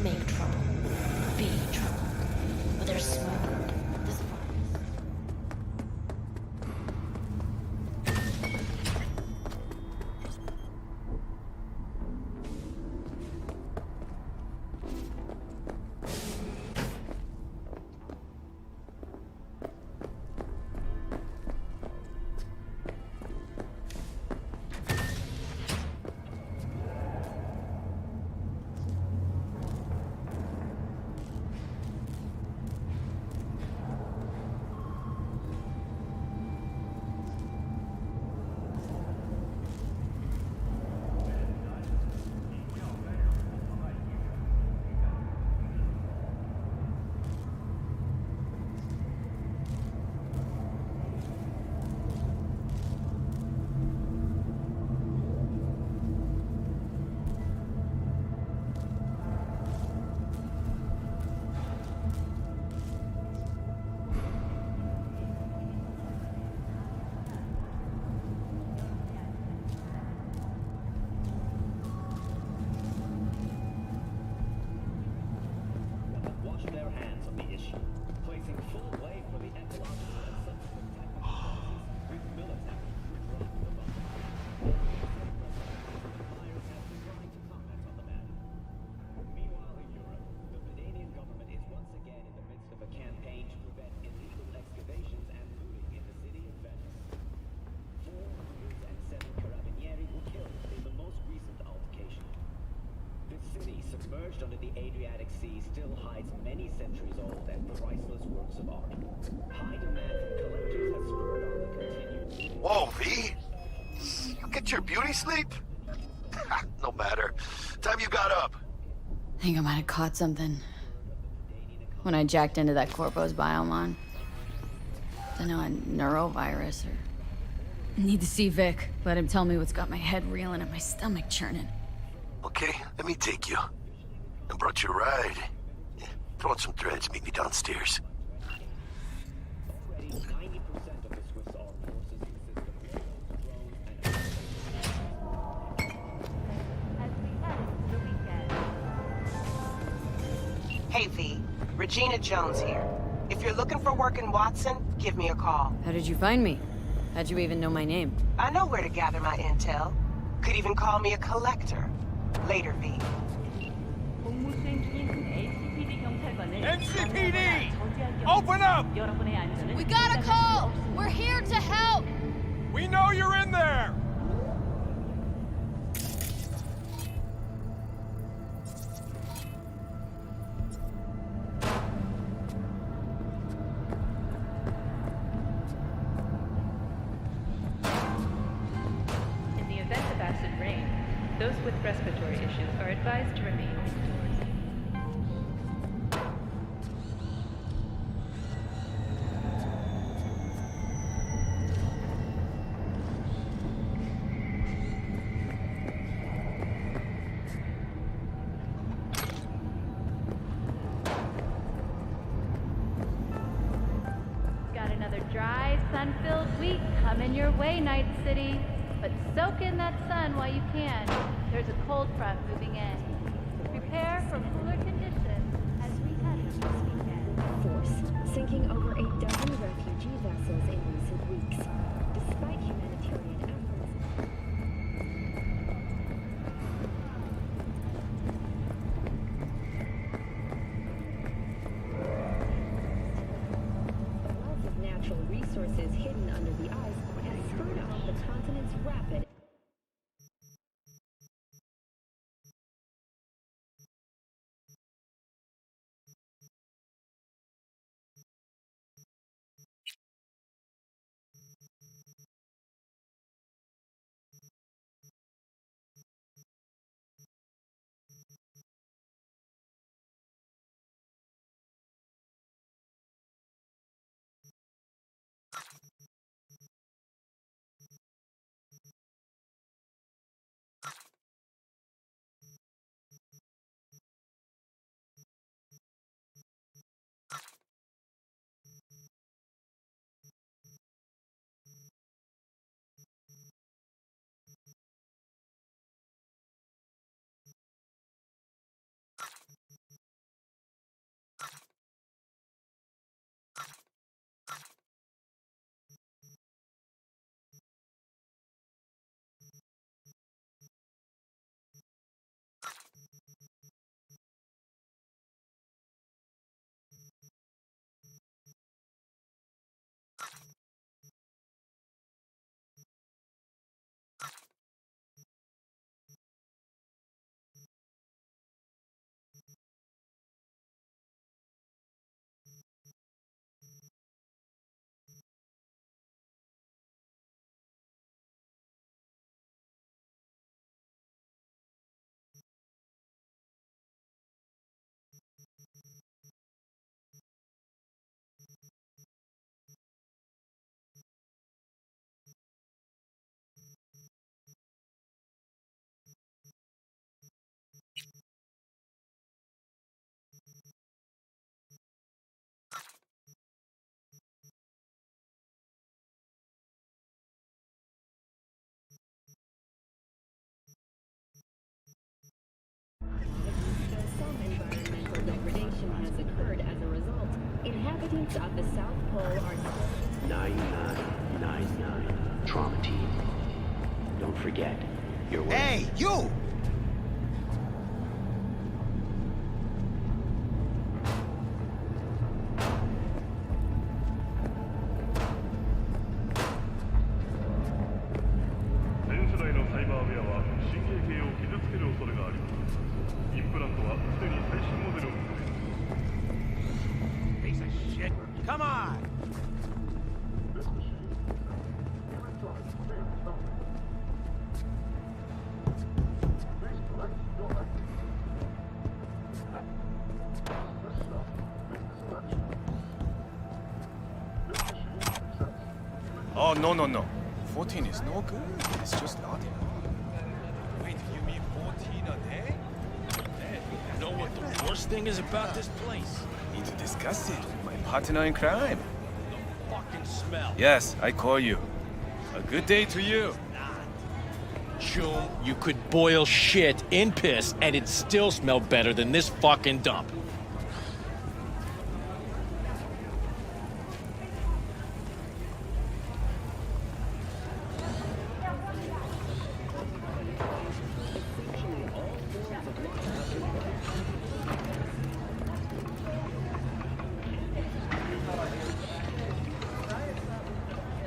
make trouble. Be trouble. But there's smoke. There's fire. Submerged under the Adriatic Sea still hides many centuries old and priceless works of art. High demand from collectors has spurred on the continued... Whoa, V! You get your beauty sleep? No matter. Time you got up. I think I might have caught something when I jacked into that Corpo's biomon. Don't know, a neurovirus or... Need to see Vic. Let him tell me what's got my head reeling and my stomach churning. Okay, let me take you. I brought you a ride. Yeah, throw on some threads, meet me downstairs. Already 90% of the Swiss armed forces consist of drones and... Hey V, Regina Jones here. If you're looking for work in Watson, give me a call. How did you find me? How'd you even know my name? I know where to gather my intel. Could even call me a collector. Later, V. NCPD! Open up! We got a call! We're here to help! We know you're in there! In the event of acid rain, those with respiratory issues are advised to remain indoors. Got another dry, sun-filled week coming your way, Night City. But soak in that sun while you can. There's a cold front moving in. Prepare for cooler conditions as we head into this weekend. Force, sinking over a dozen refugee vessels in recent weeks. Despite humanitarian efforts, the wealth of natural resources hidden under the ice has spurred on the continent's rapid Inhabitants of the South Pole are still... 9999. Trauma team. Don't forget, you're worth. Hey, you! Piece of shit. Come on! Oh, no. 14 is no good. It's just not enough. Wait, you mean 14 a day? You know what the worst thing is about this place? Need to discuss it with my partner in crime. The fucking smell. Yes, I call you. A good day to you. June, you could boil shit in piss and it'd still smell better than this fucking dump.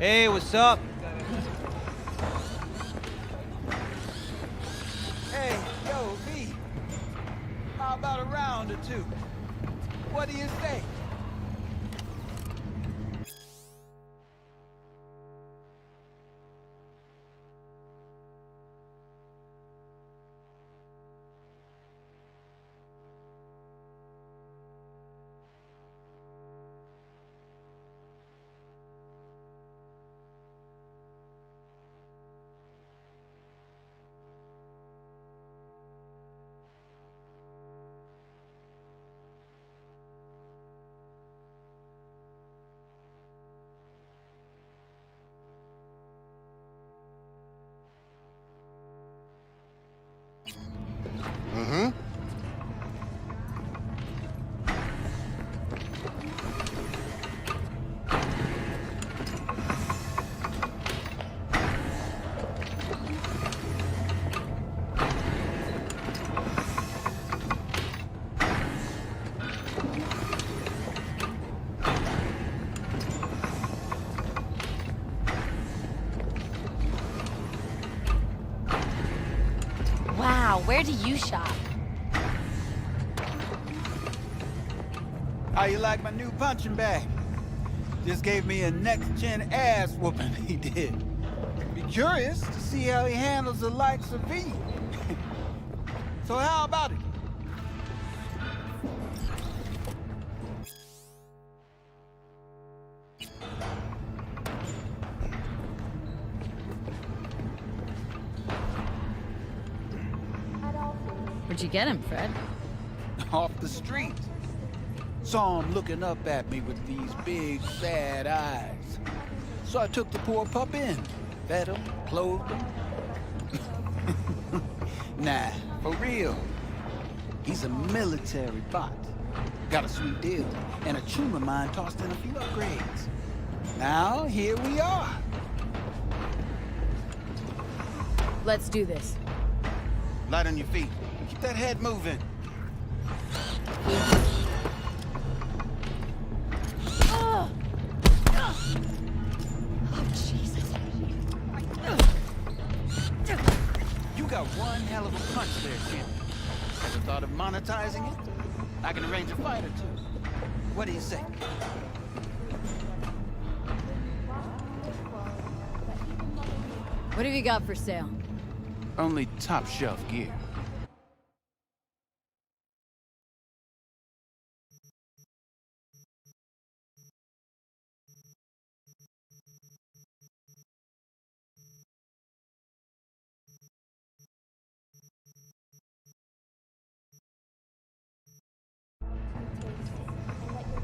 Hey, what's up? Hey, yo, V. How about a round or two? What do you say? Mm-hmm. Wow, where do you shop? How you like my new punching bag? Just gave me a next-gen ass whooping, he did. Be curious to see how he handles the likes of V. So how about it? Where'd you get him, Fred? Off the street. Saw him looking up at me with these big, sad eyes. So I took the poor pup in. Fed him, clothed him. Nah, for real. He's a military bot. Got a sweet deal, and a tune of mine tossed in a few upgrades. Now, here we are. Let's do this. Light on your feet. Keep that head moving. Oh, Jesus. You got one hell of a punch there, Kim. Ever thought of monetizing it? I can arrange a fight or two. What do you say? What have you got for sale? Only top shelf gear.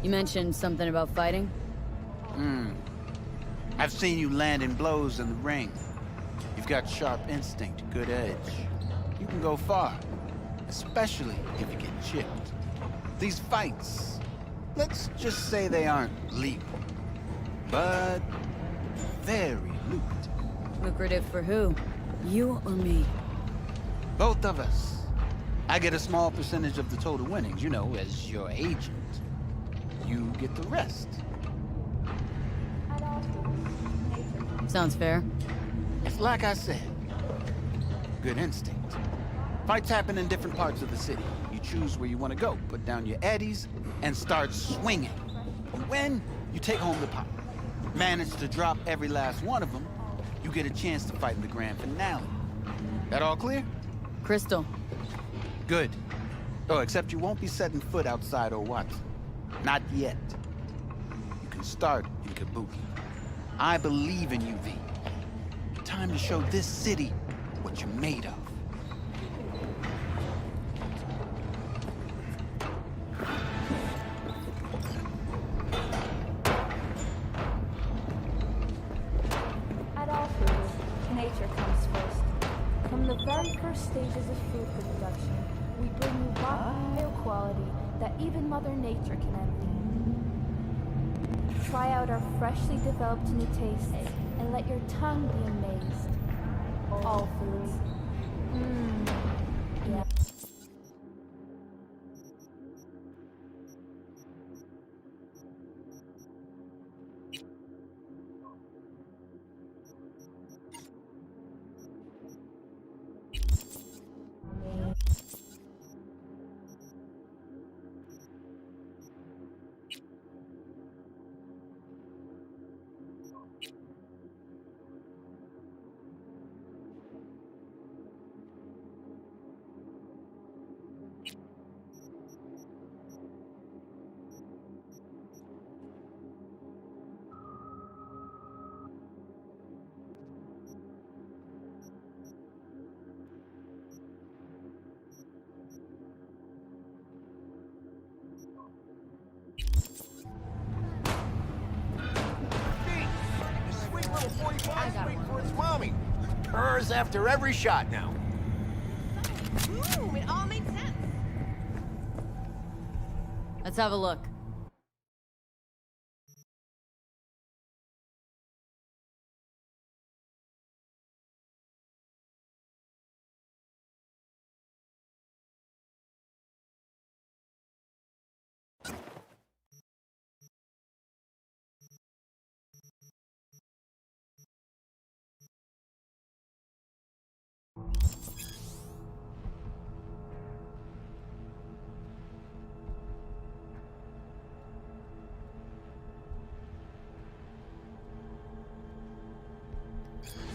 You mentioned something about fighting? I've seen you landing blows in the ring. You've got sharp instinct, good edge. You can go far, especially if you get chipped. These fights, Let's just say they aren't legal, but very lucrative. Lucrative for who? You or me? Both of us. I get a small percentage of the total winnings, you know, as your agent. You get the rest. Sounds fair. It's like I said. Good instinct. Fights happen in different parts of the city. You choose where you want to go, put down your eddies, and start swinging. And when you take home the pot, manage to drop every last one of them, you get a chance to fight in the grand finale. That all clear? Crystal. Good. Oh, except you won't be setting foot outside Watson. Not yet. You can start in Kabuki. I believe in you, V. Time to show this city what you're made of. At all foods, nature comes first. From the very first stages of food production, we bring you raw quality that even Mother Nature can envy. Try out our freshly developed new tastes and let your tongue be amazed. All foods. Yeah. Sweet little 45's waiting for its mommy. Hers after every shot now. It all made sense. Let's have a look.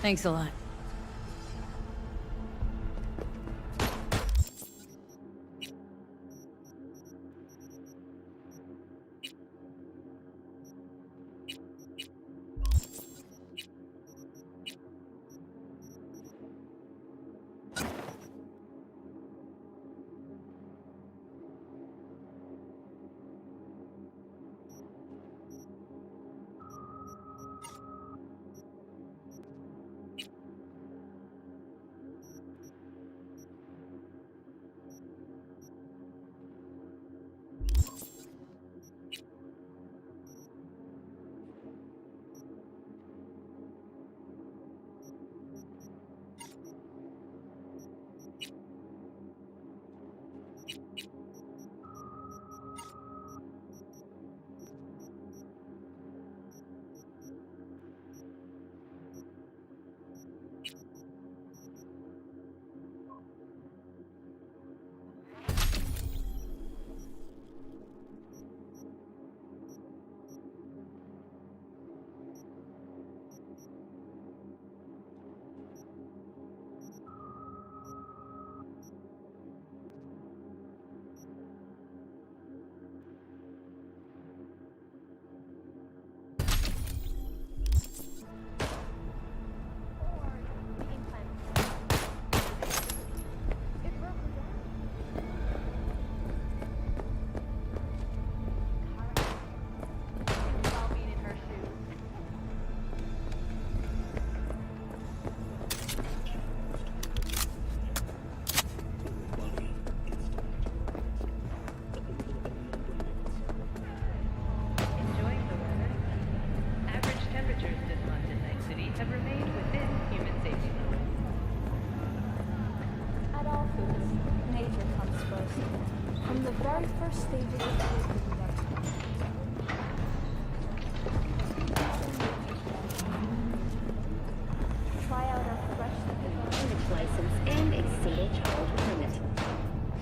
Thanks a lot. very first stages of fuel production. Try out our fresh Redux license and a single child permit.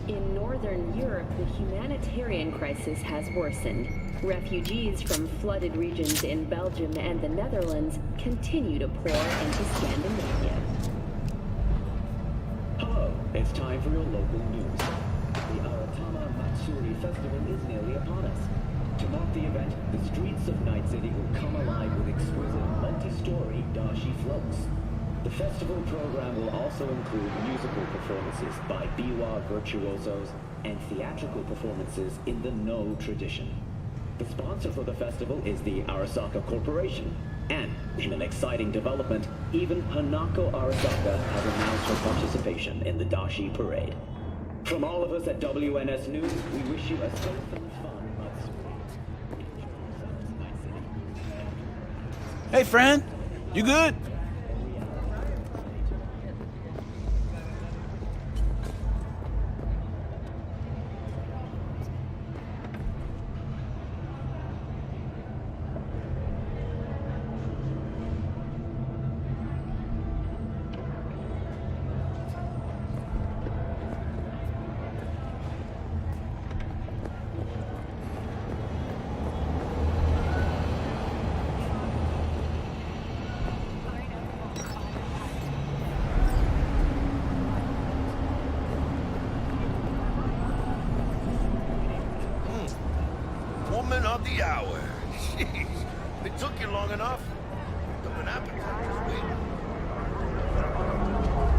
In Northern Europe, the humanitarian crisis has worsened. Refugees from flooded regions in Belgium and the Netherlands continue to pour into Scandinavia. Hello, it's time for your local news. The Aratama Matsuri Festival is nearly upon us. To mark the event, the streets of Night City will come alive with exquisite multi-story dashi floats. The festival program will also include musical performances by biwa virtuosos and theatrical performances in the No tradition. The sponsor for the festival is the Arasaka Corporation. And, in an exciting development, even Hanako Arasaka has announced her participation in the Dashi Parade. From all of us at WNS News, we wish you a safe and fun Matsuri. Enjoy yourselves, Night City. Hey, friend. You good? Woman of the hour. Jeez. It took you long enough. Got an appetite. Wait.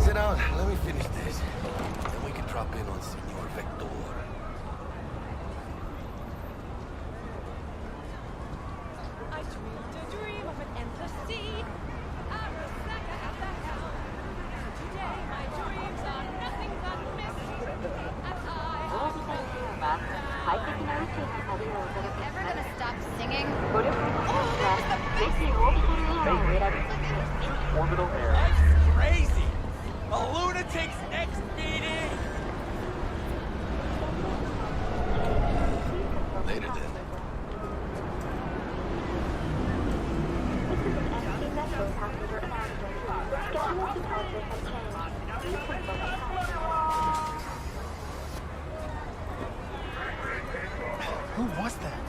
Sit down. Let me finish this. Then we can drop in on Senor Vector. I dreamed a dream of an endless sea. Arasaka at the helm. Today my dreams are nothing but mist. As Ever gonna stop singing? Orbital air. That's crazy! A lunatic's next meeting! Later then. Who was that?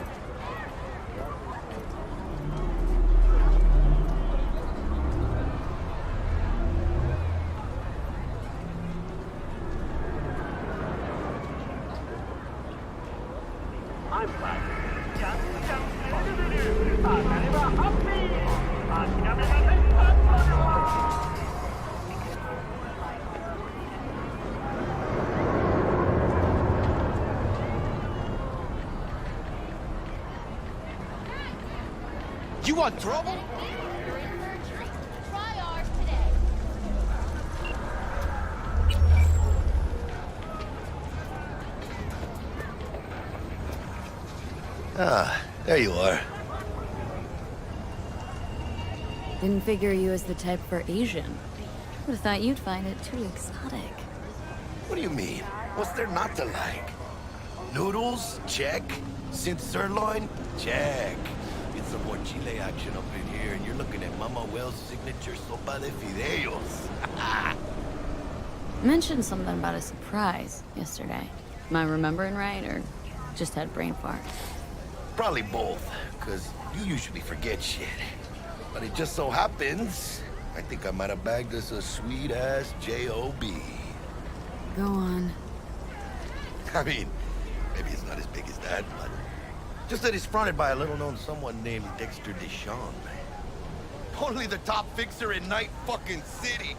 I'm glad. You want trouble? Try ours today. Ah, there you are. Didn't figure you as the type for Asian. Would have thought you'd find it too exotic. What do you mean? What's there not to like? Noodles? Check. Synth sirloin? Check. Get some more chile action up in here, and you're looking at Mama Wells' signature sopa de fideos. Mentioned something about a surprise yesterday. Am I remembering right, or just had brain fart? Probably both, because you usually forget shit. But it just so happens, I think I might have bagged us a sweet-ass J.O.B. Go on. I mean, maybe it's not as big as that, but just that it's fronted by a little-known someone named Dexter Deshawn. Only the top fixer in Night fucking City.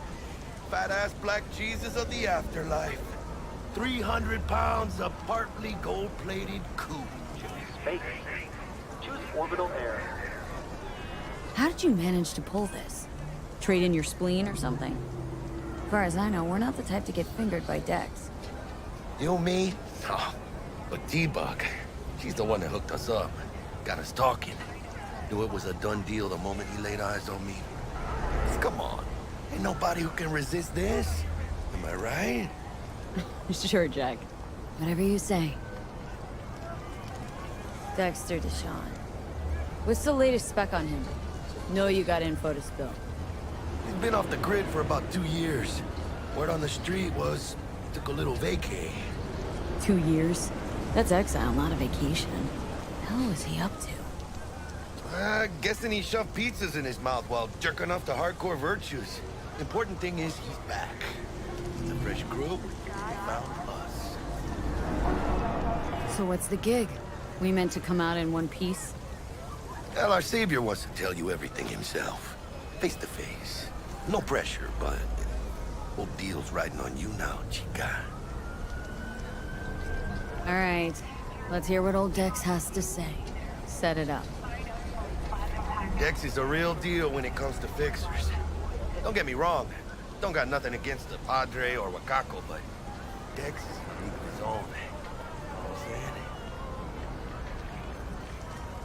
Fat-ass black Jesus of the afterlife. 300 pounds of partly gold-plated cool. Fake. Choose orbital air. How did you manage to pull this? Trade in your spleen or something? As far as I know, we're not the type to get fingered by Dex. You, me? Oh, but T-Bug. She's the one that hooked us up. Got us talking. Knew it was a done deal the moment he laid eyes on me. Come on. Ain't nobody who can resist this. Am I right? Sure, Jack. Whatever you say. Dexter Deshawn. What's the latest spec on him? Know you got info to spill. He's been off the grid for about 2 years. Word on the street was took a little vacay. 2 years? That's exile, not a vacation. The hell was he up to? Guessing he shoved pizzas in his mouth while jerking off to hardcore virtues. Important thing is he's back. The fresh crew, he found us. So what's the gig? We meant to come out in one piece? Well, our savior wants to tell you everything himself. Face to face. No pressure, but whole deal's riding on you now, chica. All right, let's hear what old Dex has to say. Set it up. Dex is a real deal when it comes to fixers. Don't get me wrong. Don't got nothing against the Padre or Wakako, but Dex is a league of his own. You know what I'm saying?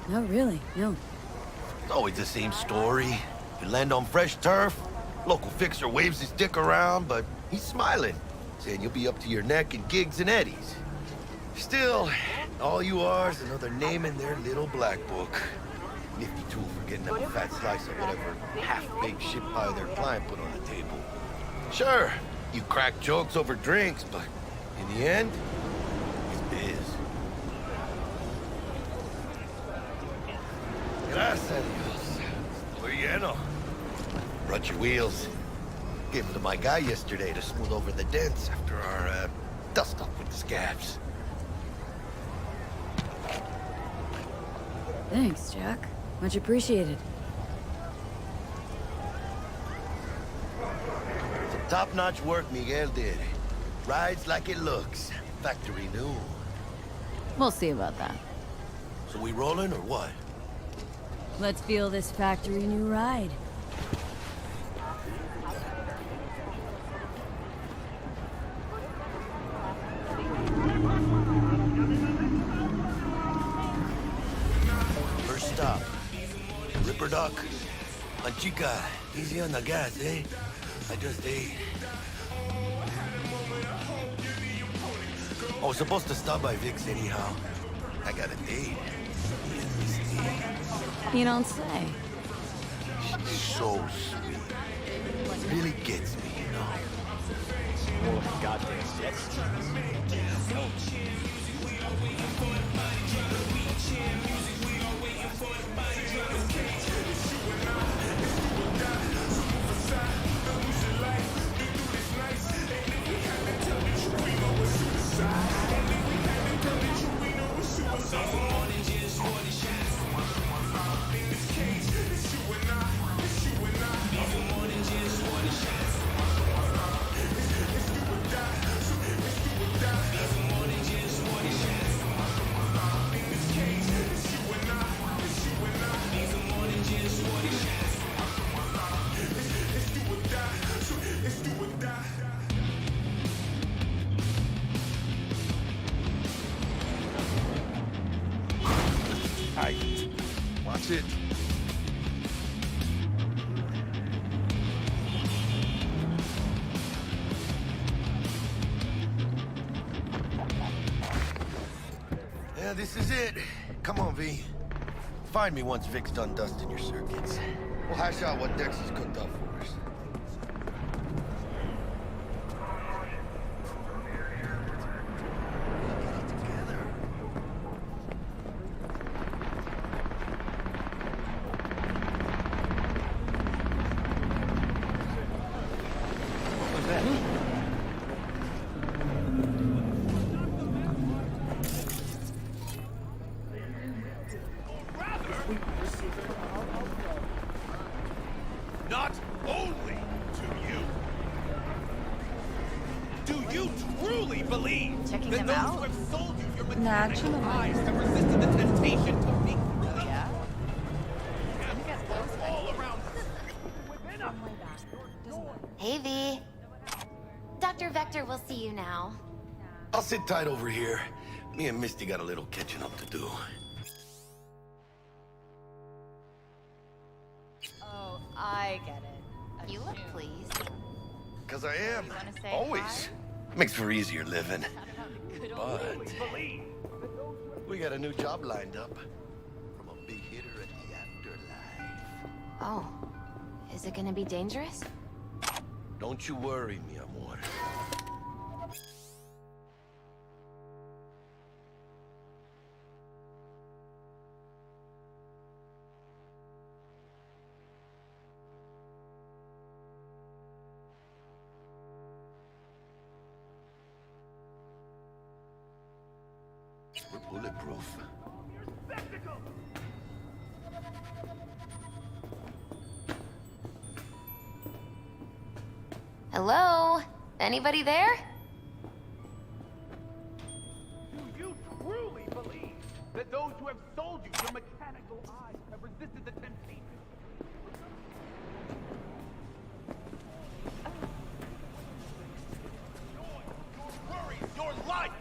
No, really, no. It's always the same story. You land on fresh turf, local fixer waves his dick around, but he's smiling, saying you'll be up to your neck in gigs and eddies. Still, all you are is another name in their little black book. Nifty tool for getting them a fat slice of whatever half-baked shit pie their client put on the table. Sure, you crack jokes over drinks, but in the end, it's biz. Gracias a Dios. Estoy lleno. Brought your wheels. Gave them to my guy yesterday to smooth over the dents after our dust-up with the scabs. Thanks, Jack. Much appreciated. Some top-notch work Miguel did. Rides like it looks. Factory new. We'll see about that. So we rolling or what? Let's feel this factory new ride. First stop. Ripper Duck. Chica, easy on the gas, eh? I just ate. I was supposed to stop by Vic's anyhow. I got a date. You don't say. She's so sweet. Really gets me, you know. Oh, goddamn yes. Watch it. Yeah, this is it. Come on, V. Find me once Vic's done dusting your circuits. We'll hash out what Dex has cooked up for us. Not only do you truly believe Checking that them those out? who have sold you your Naturally. mechanical eyes have resisted the temptation to think really? Yeah. All around Hey, V. Dr. Vector will see you now. I'll sit tight over here. Me and Misty got a little catching up to do. Oh, I get it. You look pleased. Because I am. wanna say Always. hi? Makes for easier living. Good But believe that those who have We got a new job lined up from a big hitter at the afterlife. Oh, is it gonna be dangerous? Don't you worry, mi amor. We're bulletproof. Hello? Anybody there? Do you truly believe that those who have sold you your mechanical eyes have resisted the temptation? Your worries, your life,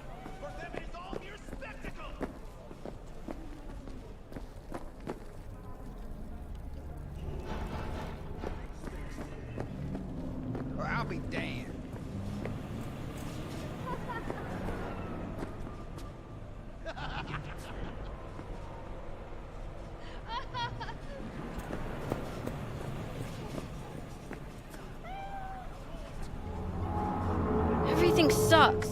for them it is all mere spectacle! Or I'll be damned. Everything sucks.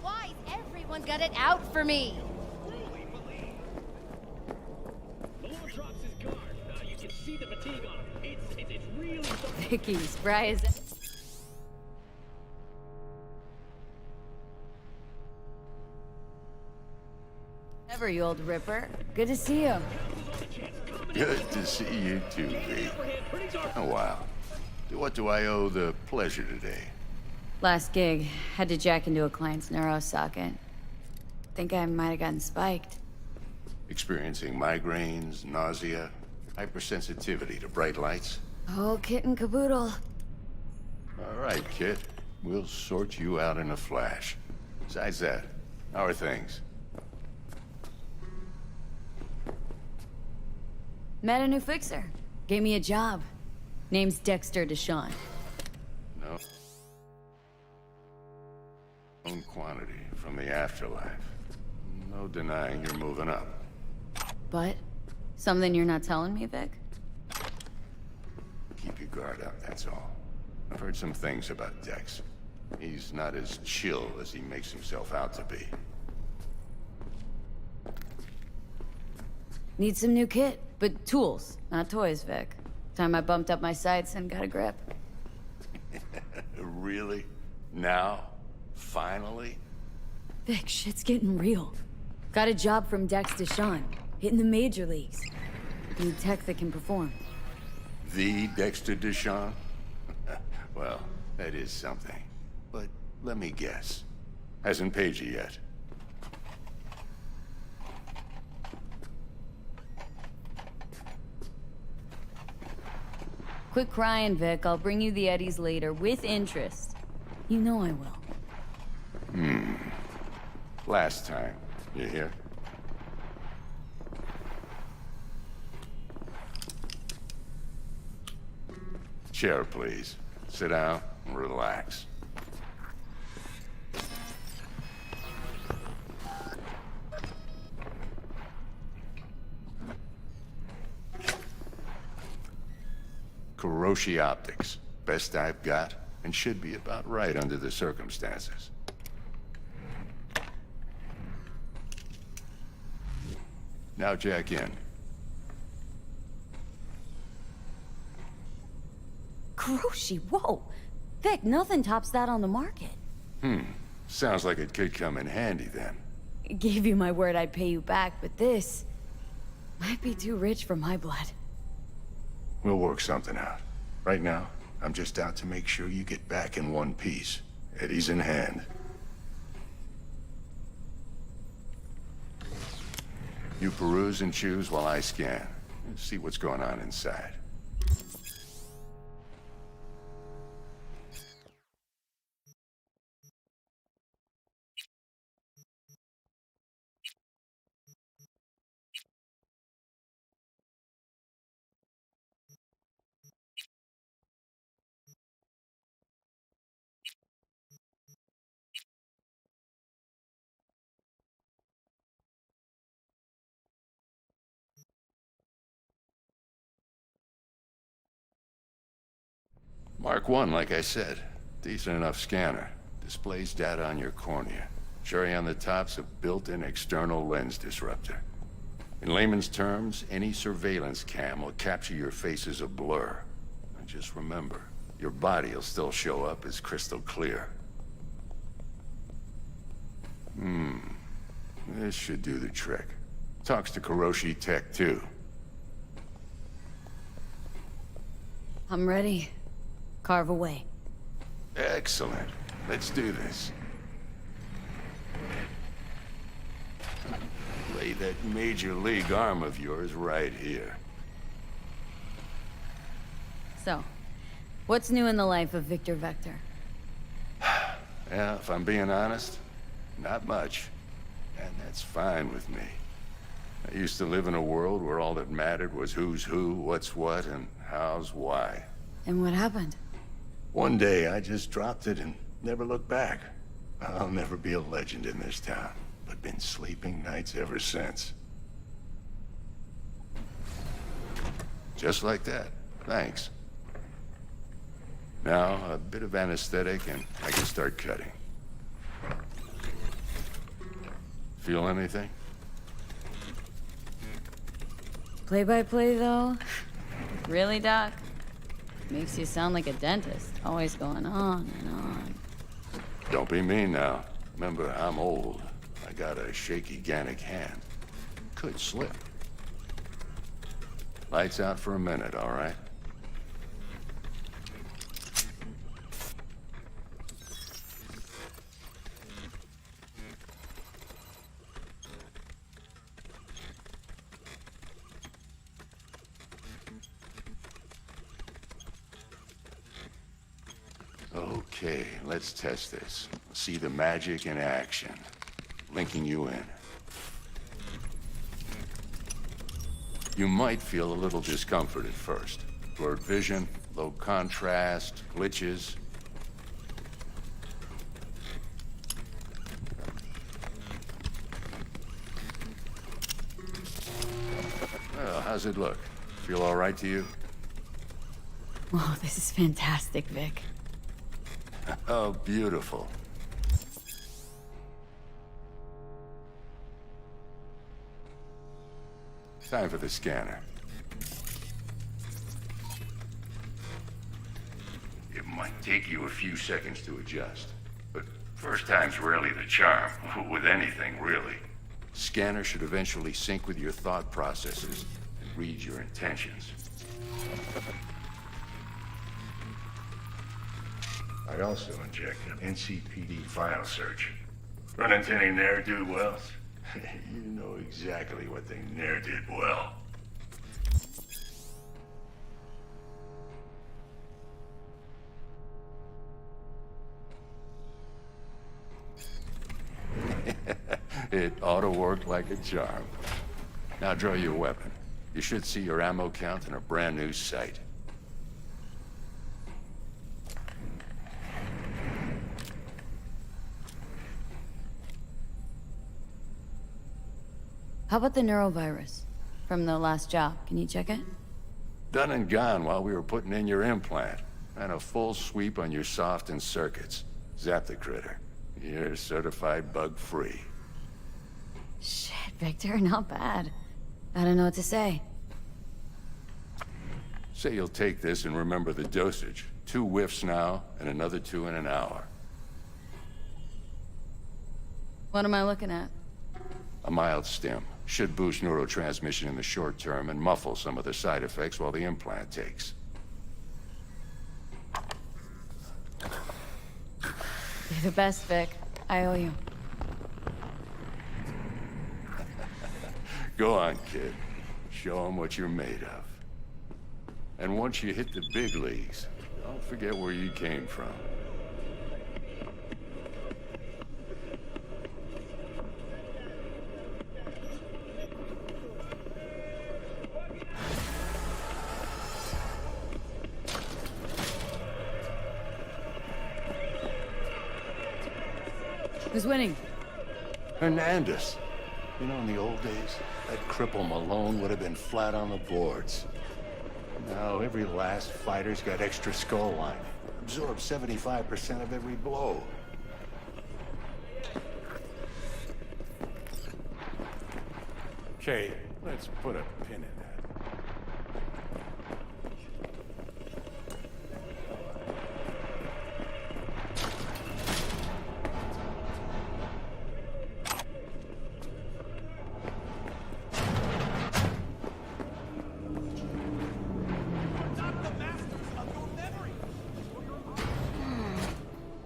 Why's everyone got it out for me? Malone drops his guard. You can see the fatigue on him. It's really something. Vicky, spry as ever, you old ripper. Good to see you. Good to see you too, V. Oh, wow. What do I owe the pleasure today? Last gig, had to jack into a client's neuro socket. Think I might have gotten spiked. Experiencing migraines, nausea, hypersensitivity to bright lights? Oh, kit and caboodle. All right, Kit. We'll sort you out in a flash. Besides that, how are things? Met a new fixer. Gave me a job. Name's Dexter Deshawn. No. Own quantity from the afterlife. No denying you're moving up. But? Something you're not telling me, Vic? Keep your guard up, that's all. I've heard some things about Dex. He's not as chill as he makes himself out to be. Need some new kit, but tools, not toys, Vic. Time I bumped up my sights and got a grip. Really? Now? Finally? Vic, shit's getting real. Got a job from Dex Deshawn, hitting the major leagues. Need tech that can perform. The Dexter Deshawn? Well, that is something. But let me guess. Hasn't paid you yet. Quit crying, Vic. I'll bring you the Eddies later, with interest. You know I will. Last time. You hear? Chair, please. Sit down and relax. Kuroshi Optics. Best I've got, and should be about right under the circumstances. Now jack in. Kuroshi, whoa! Vic, nothing tops that on the market. Sounds like it could come in handy then. Gave you my word I'd pay you back, but this might be too rich for my blood. We'll work something out. Right now, I'm just out to make sure you get back in one piece. Eddie's in hand. You peruse and choose while I scan. See what's going on inside. Mark 1, like I said. Decent enough scanner. Displays data on your cornea. Cherry on the top's a built-in external lens disruptor. In layman's terms, any surveillance cam will capture your face as a blur. And just remember, your body will still show up as crystal clear. This should do the trick. Talks to Kuroshi Tech, too. I'm ready. Carve away. Excellent. Let's do this. Lay that major league arm of yours right here. So, what's new in the life of Victor Vector? Yeah, if I'm being honest, not much. And that's fine with me. I used to live in a world where all that mattered was who's who, what's what, and how's why. And what happened? One day, I just dropped it and never looked back. I'll never be a legend in this town, but been sleeping nights ever since. Just like that. Thanks. Now, a bit of anesthetic and I can start cutting. Feel anything? Play-by-play, though? Really, Doc? Makes you sound like a dentist, always going on and on. Don't be mean now. Remember, I'm old. I got a shaky Gannic hand. Could slip. Lights out for a minute, all right? Okay, let's test this. See the magic in action. Linking you in. You might feel a little discomfort at first. Blurred vision, low contrast, glitches. Well, how's it look? Feel all right to you? Whoa, this is fantastic, Vic. Oh, beautiful. Time for the scanner. It might take you a few seconds to adjust, but first time's rarely the charm, with anything, really. Scanner should eventually sync with your thought processes and read your intentions. I also inject an NCPD file search. Run into any ne'er-do-wells? You know exactly what they ne'er did well. It ought to work like a charm. Now draw your weapon. You should see your ammo count in a brand new sight. How about the neurovirus? From the last job, can you check it? Done and gone while we were putting in your implant. And a full sweep on your soft and circuits. Zap the critter. You're certified bug-free. Shit, Victor, not bad. I don't know what to say. Say you'll take this and remember the dosage. 2 whiffs now, and another 2 in an hour. What am I looking at? A mild stim. Should boost neurotransmission in the short term and muffle some of the side effects while the implant takes. You're the best, Vic. I owe you. Go on, kid. Show them what you're made of. And once you hit the big leagues, don't forget where you came from. Who's winning? Hernandez. You know, in the old days, that cripple Malone would have been flat on the boards. Now, every last fighter's got extra skull lining. Absorbs 75% of every blow. Okay, let's put a pin in that.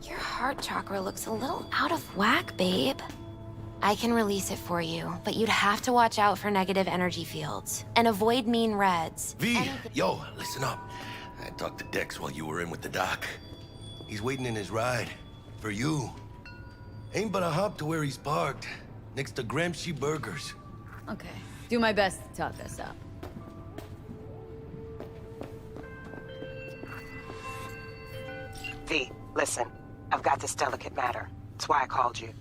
Your heart chakra looks a little out of whack, babe. I can release it for you, but you'd have to watch out for negative energy fields and avoid mean reds. V, yo, listen up. I talked to Dex while you were in with the doc. He's waiting in his ride. For you. Ain't but a hop to where he's parked. Next to Gramsci Burgers. Okay. Do my best to talk us up. V, listen. I've got this delicate matter. That's why I called you.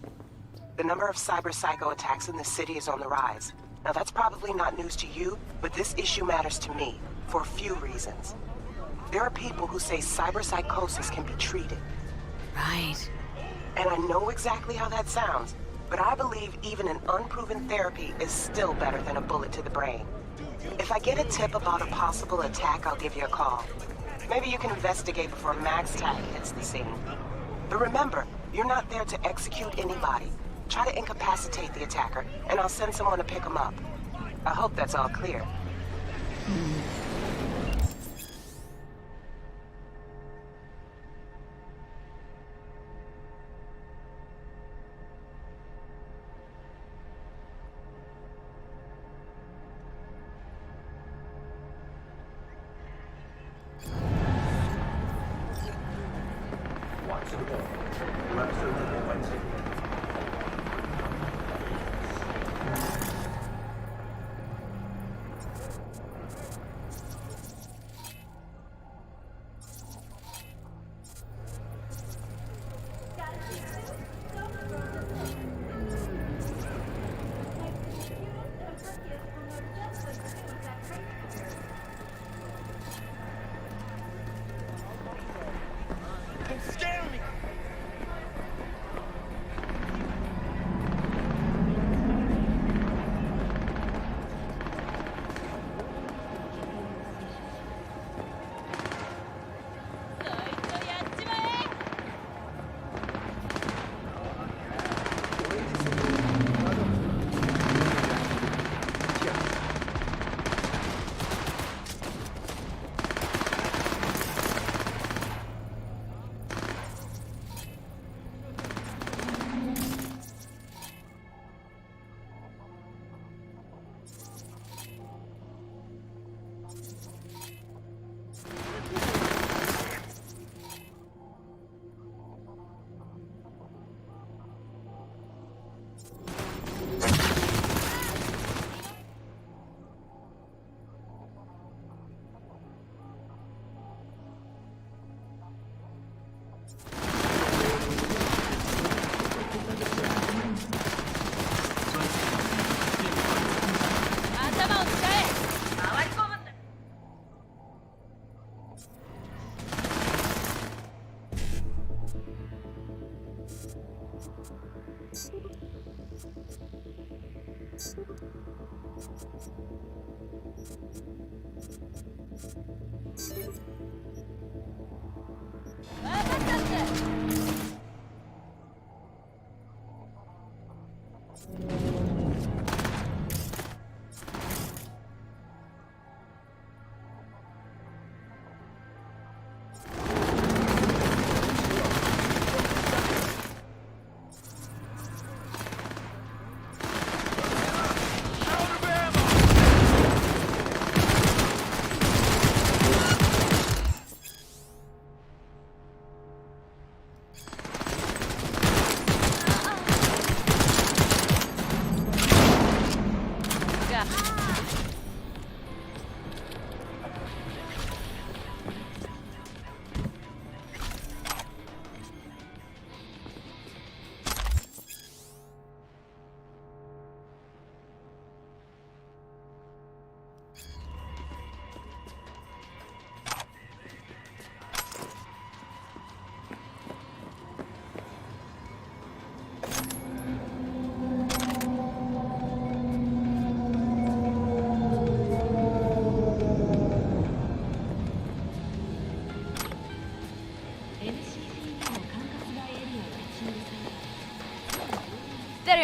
The number of cyber-psycho attacks in the city is on the rise. Now that's probably not news to you, but this issue matters to me, for a few reasons. There are people who say cyberpsychosis can be treated. Right. And I know exactly how that sounds, but I believe even an unproven therapy is still better than a bullet to the brain. If I get a tip about a possible attack, I'll give you a call. Maybe you can investigate before Max Tack hits the scene. But remember, you're not there to execute anybody. Try to incapacitate the attacker, and I'll send someone to pick him up. I hope that's all clear.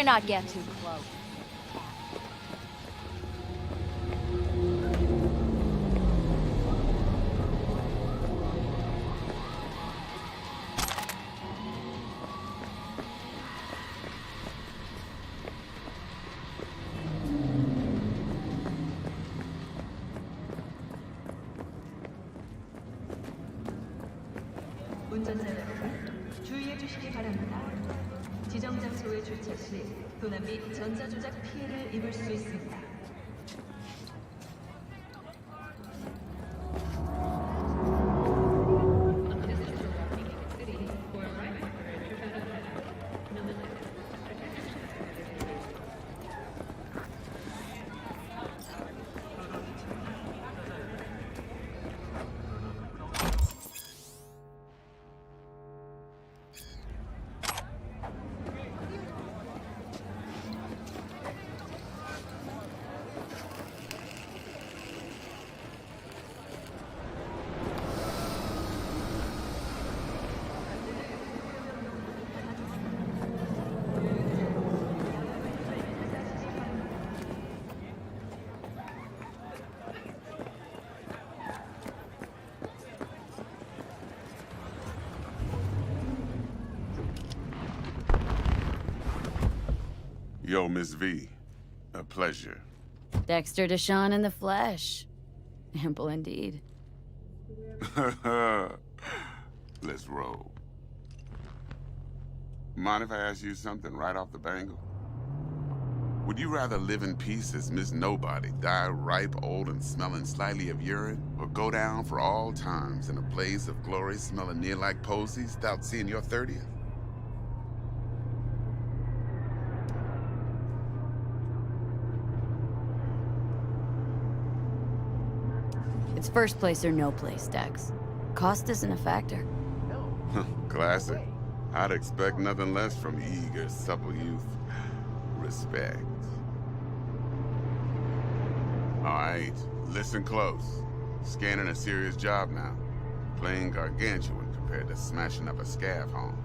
better not get too close. 운전자 여러분, 주의해 주시기 바랍니다. 지정 장소에 주차 시 도난 및 전자조작 피해를 입을 수 있습니다. Yo, Miss V. A pleasure. Dexter Deshawn in the flesh. Ample indeed. Let's roll. Mind if I ask you something right off the bangle? Would you rather live in peace as Miss Nobody, die ripe, old, and smelling slightly of urine, or go down for all times in a blaze of glory smelling near like posies without seeing your 30th? It's first place or no place, Dex. Cost isn't a factor. Classic. I'd expect nothing less from eager, supple youth. Respect. All right, listen close. Scanning a serious job now. Playing gargantuan compared to smashing up a scav home.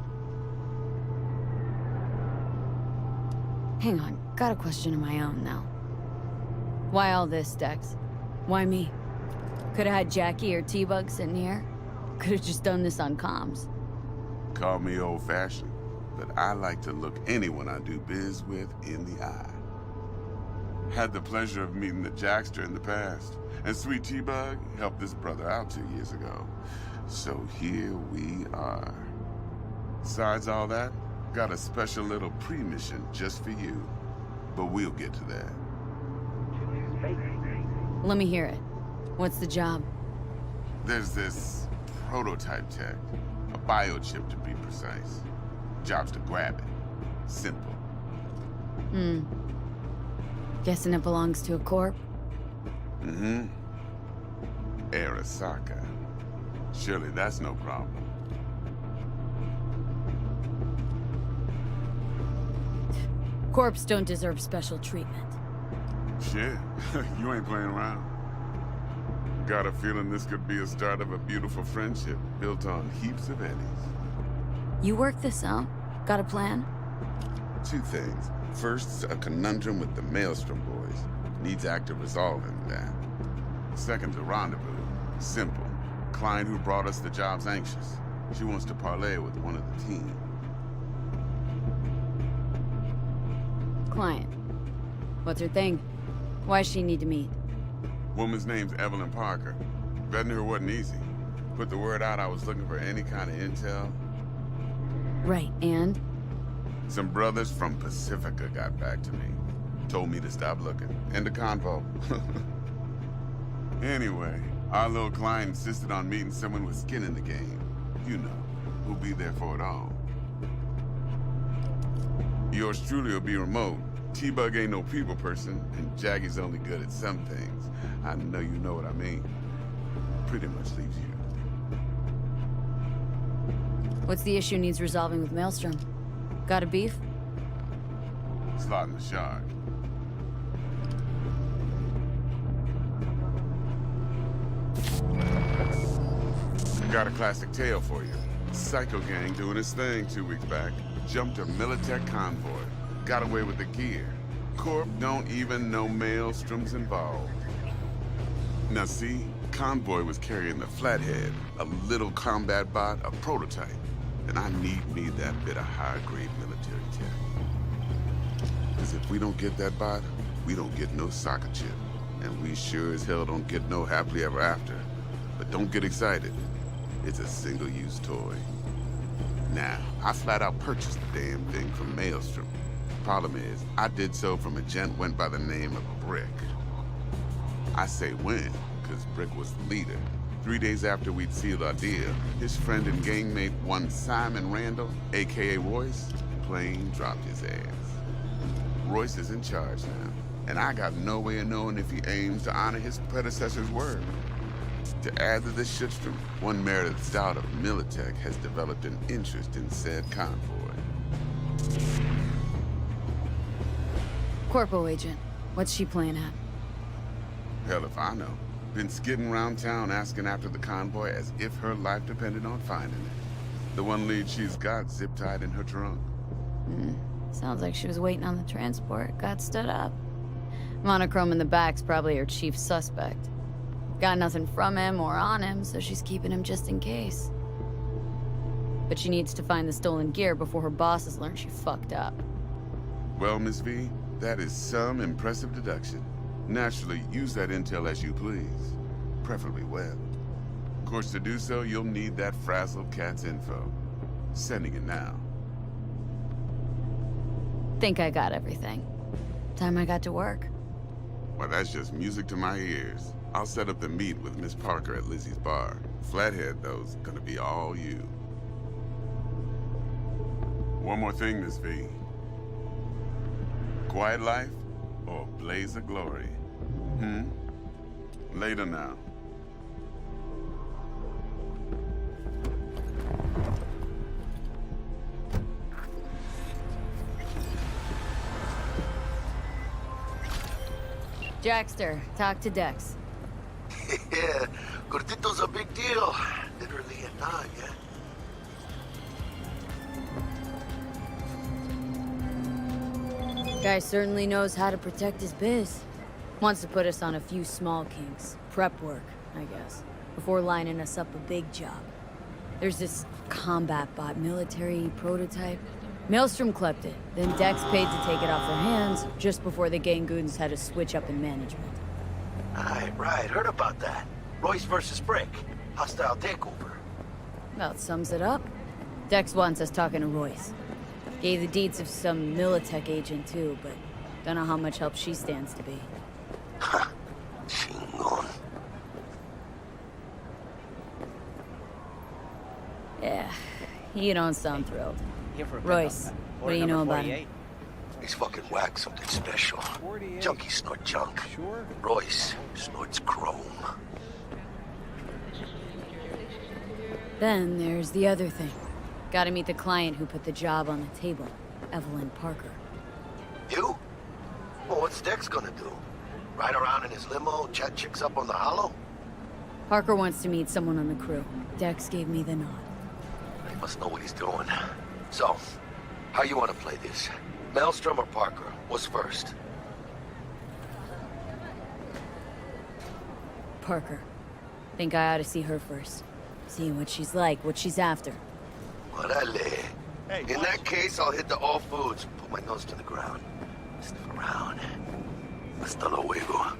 Hang on, got a question of my own now. Why all this, Dex? Why me? Could've had Jackie or T-Bug sitting here. Could've just done this on comms. Call me old-fashioned, but I like to look anyone I do biz with in the eye. Had the pleasure of meeting the Jackster in the past, and Sweet T-Bug helped this brother out 2 years ago. So here we are. Besides all that, got a special little pre-mission just for you. But we'll get to that. Let me hear it. What's the job? There's this prototype tech, a biochip to be precise. Job's to grab it. Simple. Guessing it belongs to a corp? Mm-hmm. Arasaka. Surely that's no problem. Corps don't deserve special treatment. Shit, you ain't playing around. Got a feeling this could be a start of a beautiful friendship built on heaps of eddies. You work this out? Got a plan? 2 things. First, a conundrum with the Maelstrom boys. Needs active resolving that. Second's a rendezvous. Simple. Client who brought us the job's anxious. She wants to parlay with one of the team. Client. What's her thing? Why's she need to meet? Woman's name's Evelyn Parker. Vetting her wasn't easy. Put the word out I was looking for any kind of intel. Right, and? Some brothers from Pacifica got back to me. Told me to stop looking. End of convo. Anyway, our little client insisted on meeting someone with skin in the game. You know, who'll be there for it all. Yours truly will be remote. T-Bug ain't no people person, and Jaggy's only good at some things. I know you know what I mean. Pretty much leaves you. What's the issue needs resolving with Maelstrom? Got a beef? Slot in the shard. Got a classic tale for you. Psycho gang doing its thing 2 weeks back. Jumped a Militech convoy. got away with the gear. Corp don't even know Maelstrom's involved. Now see, Convoy was carrying the Flathead, a little combat bot, a prototype. And I need me that bit of high-grade military tech. Because if we don't get that bot, we don't get no soccer chip. And we sure as hell don't get no happily ever after. But don't get excited. It's a single-use toy. Now, I flat out purchased the damn thing from Maelstrom. Problem is, I did so from a gent went by the name of Brick. I say when, because Brick was the leader. 3 days after we'd sealed our deal, his friend and gangmate, one Simon Randall, aka Royce, plain dropped his ass. Royce is in charge now, and I got no way of knowing if he aims to honor his predecessor's word. To add to this shitstorm, one Meredith Stout of Militech has developed an interest in said convoy. Corpo agent. What's she playing at? Hell if I know. Been skidding around town asking after the convoy as if her life depended on finding it. The one lead she's got zip-tied in her trunk. Sounds like she was waiting on the transport, got stood up. Monochrome in the back's probably her chief suspect. Got nothing from him or on him, so she's keeping him just in case. But she needs to find the stolen gear before her bosses learn she fucked up. Well, Miss V, that is some impressive deduction. Naturally, use that intel as you please. Preferably well. Of course, to do so, you'll need that frazzled cat's info. Sending it now. Think I got everything. Time I got to work. Well, that's just music to my ears. I'll set up the meet with Miss Parker at Lizzie's bar. Flathead, though's gonna be all you. One more thing, Miss V. Quiet life or blaze of glory? Later now. Jackster, talk to Dex. Yeah, Gordito's a big deal. Literally and not, yeah. Guy certainly knows how to protect his biz. Wants to put us on a few small kinks. Prep work, I guess. Before lining us up a big job. There's this combat bot military prototype. Maelstrom clept it, then Dex paid to take it off their hands just before the Gangoons had a switch up in management. Right, heard about that. Royce versus Brick. Hostile takeover. About sums it up. Dex wants us talking to Royce. Gave the deeds of some Militech agent too, but don't know how much help she stands to be. Chingon. Yeah, you don't sound thrilled. Royce, what do you know about him? He's fucking whack, something special. Junkies snort junk. Royce snorts chrome. Then there's the other thing. Gotta meet the client who put the job on the table, Evelyn Parker. You? Well, what's Dex gonna do? Ride around in his limo, chat chicks up on the hollow? Parker wants to meet someone on the crew. Dex gave me the nod. He must know what he's doing. So, how you want to play this? Maelstrom or Parker? What's first? Parker. Think I ought to see her first. See what she's like, what she's after. Orale. In that case, I'll hit the all foods. Put my nose to the ground. Sniff around. Hasta luego.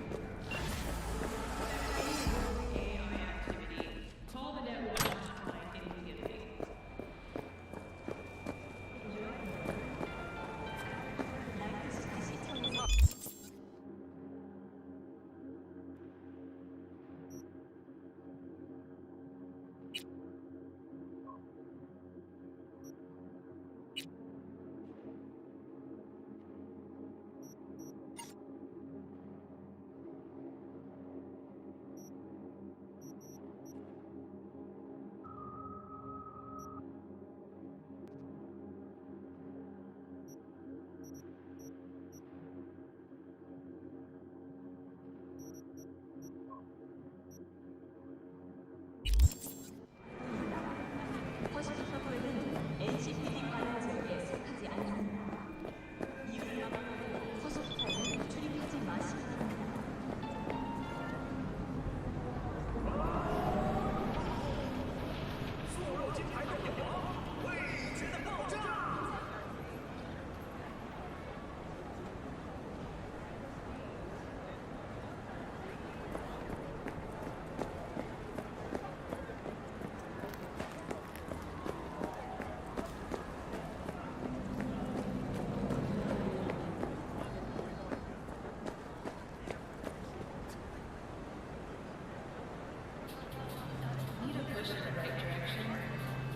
push in the right direction.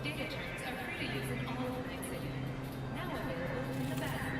Data turns are free to use in all of Night City. Now available in the bathroom.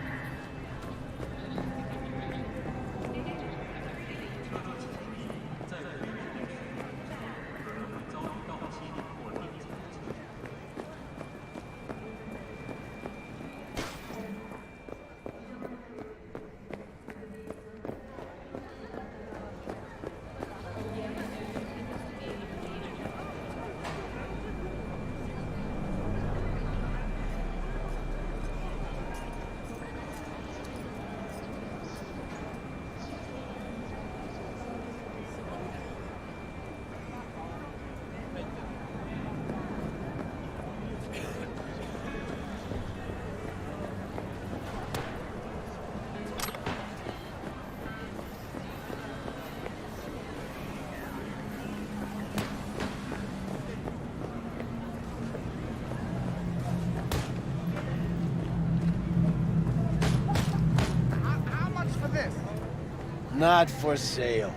Not for sale.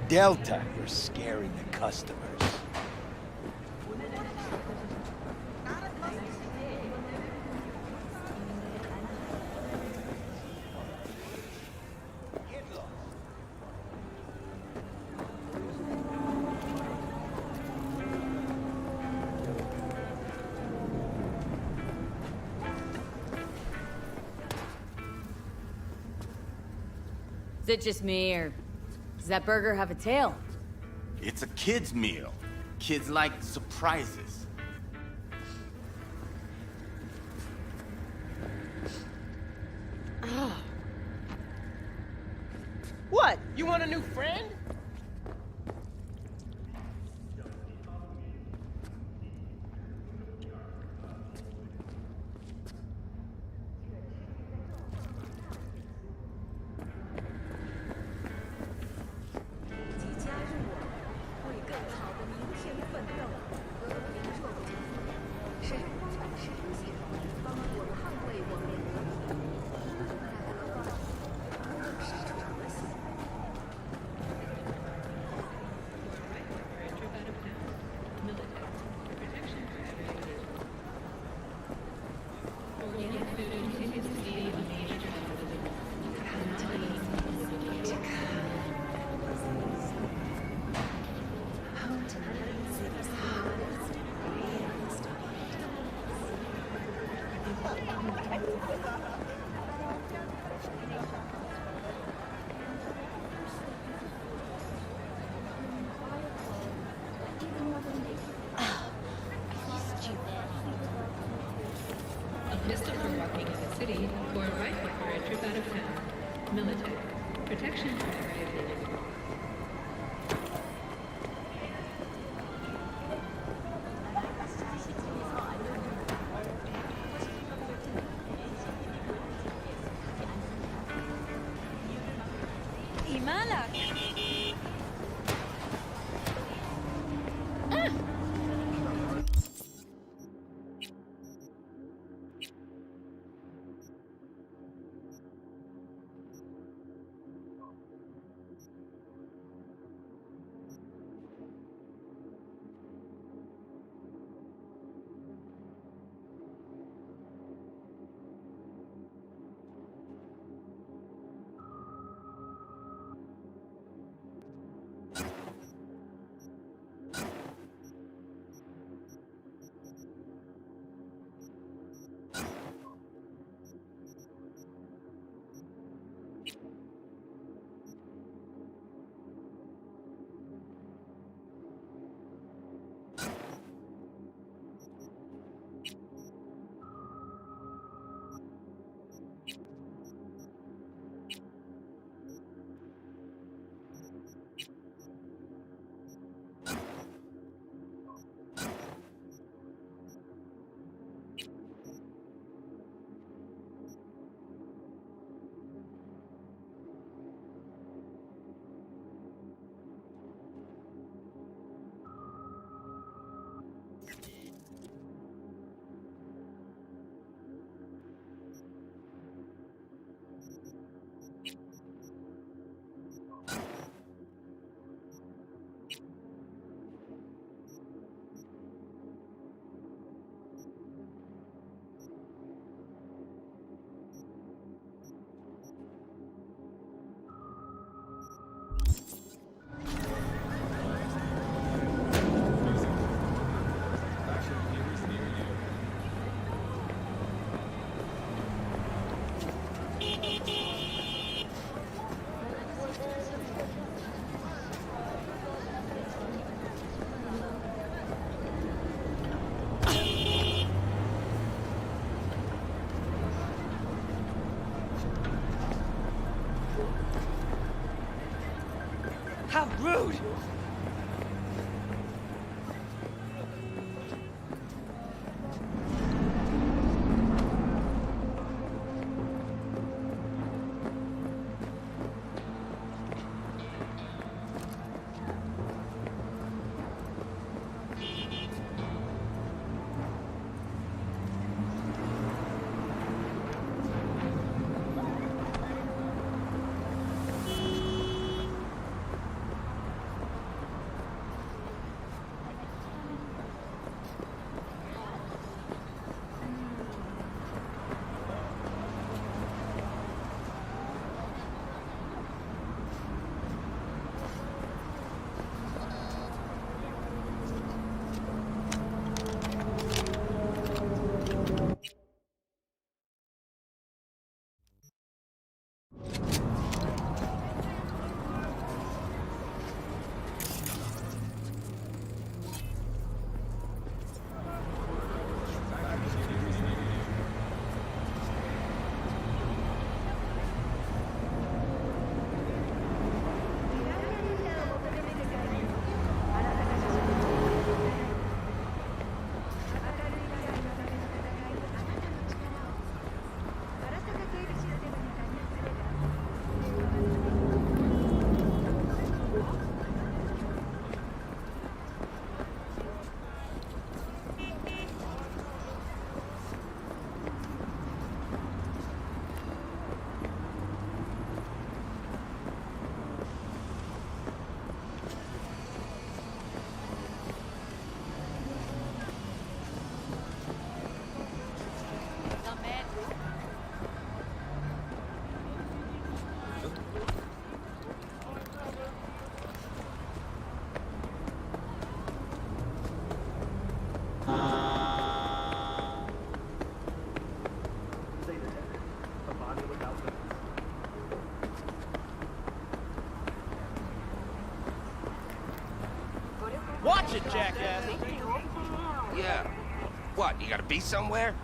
Delta, you're scaring the customers. Is it just me, or does that burger have a tail? It's a kid's meal. Kids like surprises. What? You want a new friend? A pistol for walking in the city, or a rifle for a trip out of town. Military. Protection provided. How rude! Watch it, jackass! Yeah. What, you gotta be somewhere?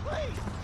Please!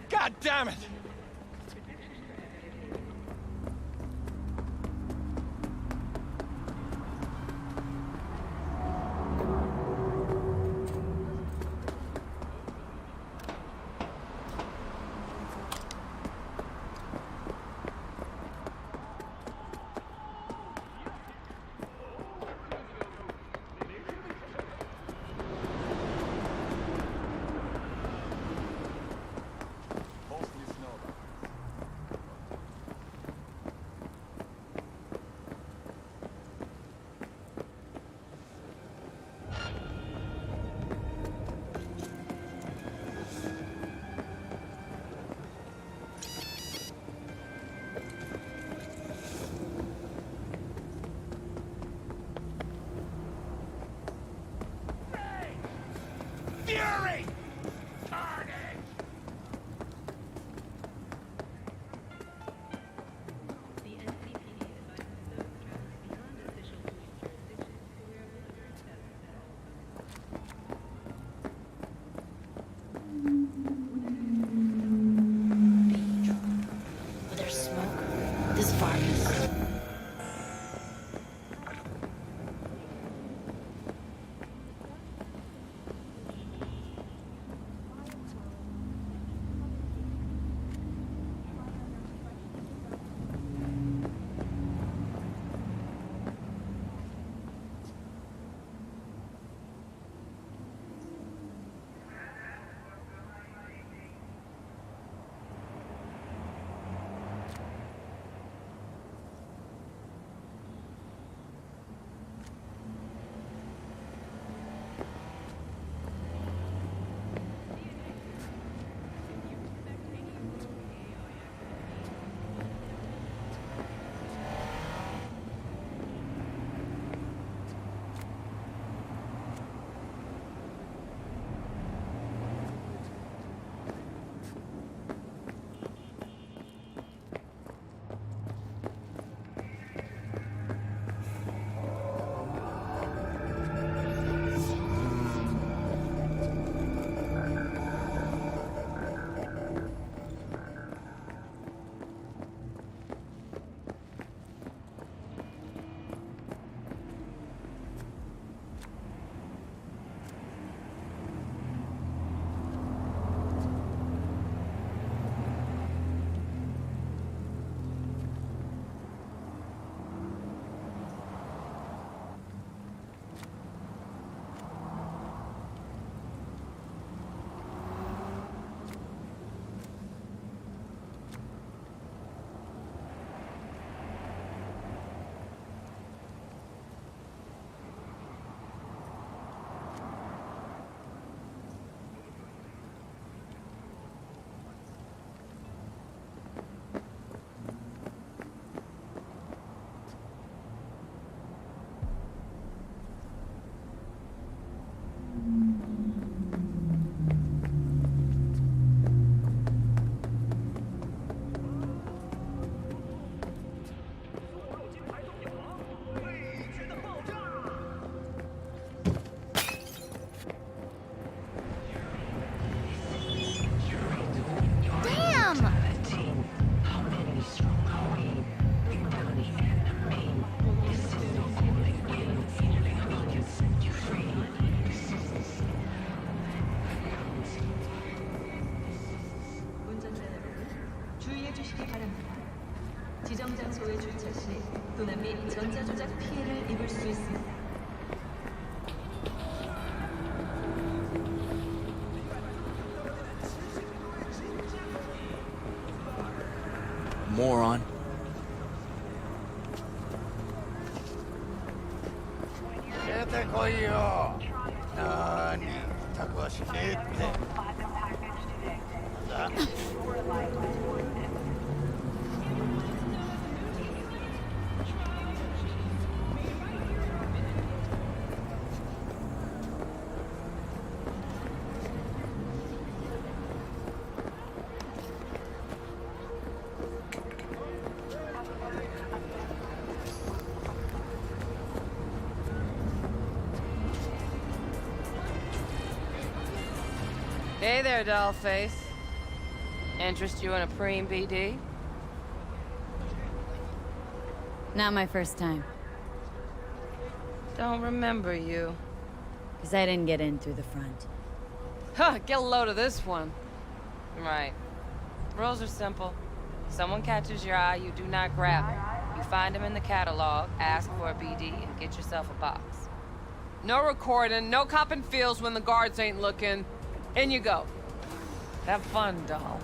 God damn it! Hopefully it's no 지정 장소에 주차 시 도난 및 전자조작 피해를 입을 수 있습니다. Moron. Siete coño. Nani, taco siete. Hey there, dollface. Interest you in a preem BD? Not my first time. Don't remember you. Because I didn't get in through the front. Huh, get a load of this one. Right. Rules are simple. Someone catches your eye, you do not grab him. You find him in the catalog, ask for a BD, and get yourself a box. No recording, no copping feels when the guards ain't looking. In you go. Have fun, doll.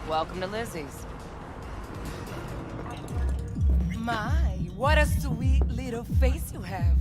Welcome to Lizzie's. My, what a sweet little face you have.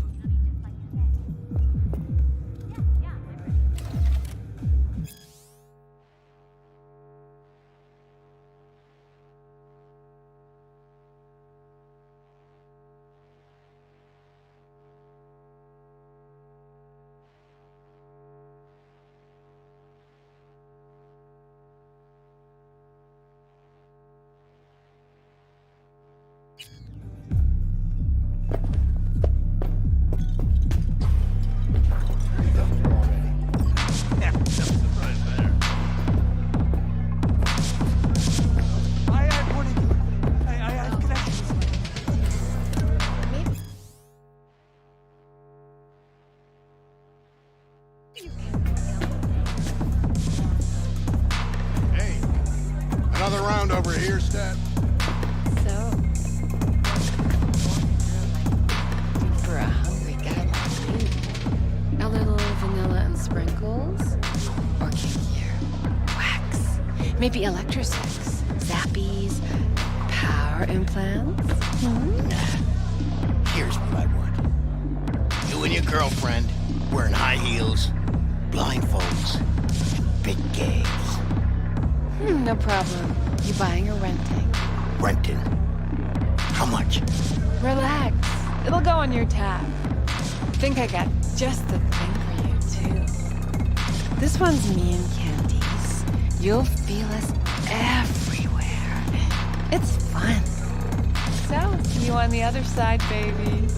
Another round over here, Stat. So, for a hungry guy like you, a little vanilla and sprinkles, or kinkier, wax, maybe electrosex, zappies, power implants. Here's what I want. You and your girlfriend wearing high heels, blindfolds, and big games. No problem. You buying or renting? Renting. How much? Relax. It'll go on your tab. Think I got just the thing for you, too. This one's me and Candice. You'll feel us everywhere. It's fun. So, see you on the other side, baby.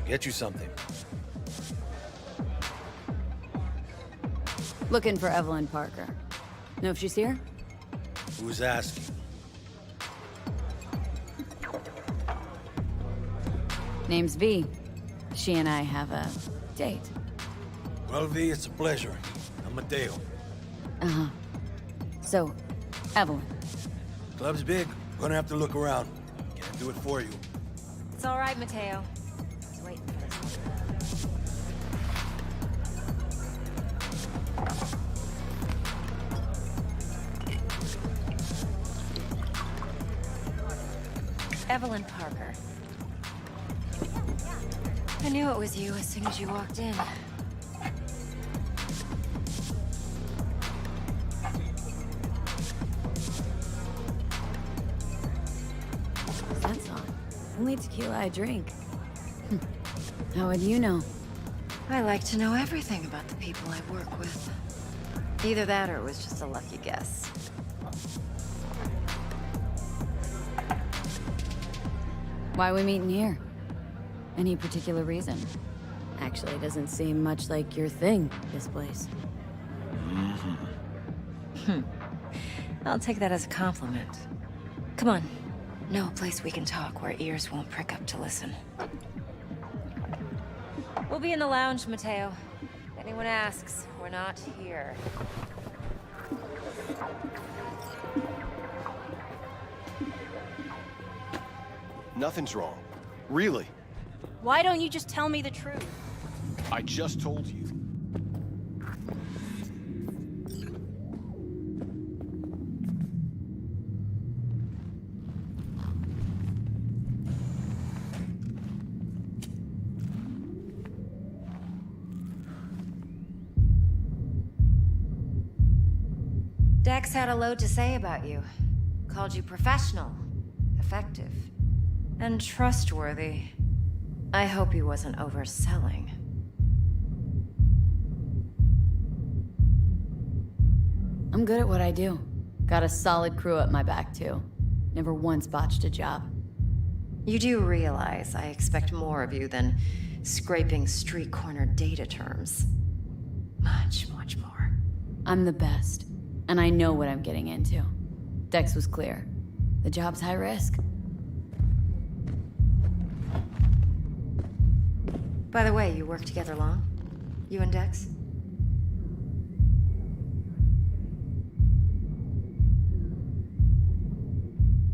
Get you something. Looking for Evelyn Parker. Know if she's here? Who's asking? Name's V. She and I have a date. Well, V, it's a pleasure. I'm Mateo. Uh-huh. So, Evelyn. Club's big. Gonna have to look around. Can't do it for you. It's all right, Mateo. Just waiting for this one. Evelyn Parker. I knew it was you as soon as you walked in. That's on. Only tequila I drink. How would you know? I like to know everything about the people I work with. Either that or it was just a lucky guess. Why are we meeting here? Any particular reason? Actually, it doesn't seem much like your thing, this place. I'll take that as a compliment. Come on. Know a place we can talk where ears won't prick up to listen. We'll be in the lounge, Mateo. If anyone asks, we're not here. Nothing's wrong. Really. Why don't you just tell me the truth? I just told you. Dex had a load to say about you. Called you professional, effective, and trustworthy. I hope he wasn't overselling. I'm good at what I do. Got a solid crew at my back, too. Never once botched a job. You do realize I expect more of you than scraping street corner data terms. Much, much more. I'm the best, and I know what I'm getting into. Dex was clear. The job's high risk. By the way, you work together long? You and Dex?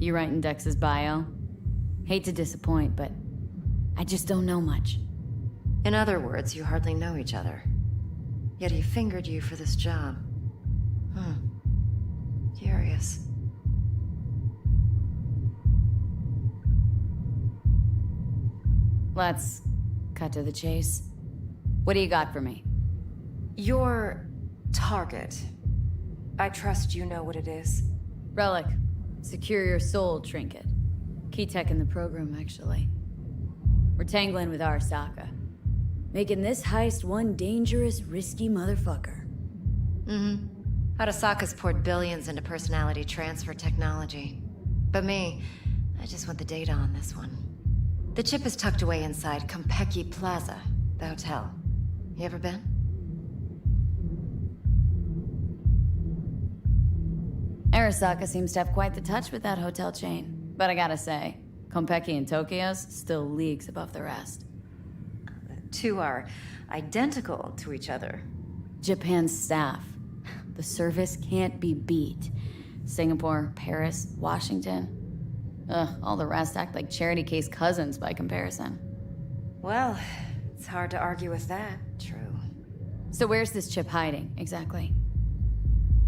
You writing Dex's bio? Hate to disappoint, but I just don't know much. In other words, you hardly know each other. Yet he fingered you for this job. Curious. Let's cut to the chase. What do you got for me? Your target. I trust you know what it is. Relic. Secure your soul trinket. Key tech in the program, actually. We're tangling with Arasaka. Making this heist one dangerous, risky motherfucker. Arasaka's poured billions into personality transfer technology. But me, I just want the data on this one. The chip is tucked away inside Konpeki Plaza, the hotel. You ever been? Arasaka seems to have quite the touch with that hotel chain. But I gotta say, Konpeki in Tokyo's still leagues above the rest. The two are identical to each other. Japan's staff. The service can't be beat. Singapore, Paris, Washington. All the rest act like charity case cousins by comparison. Well, it's hard to argue with that. True. So where's this chip hiding, exactly?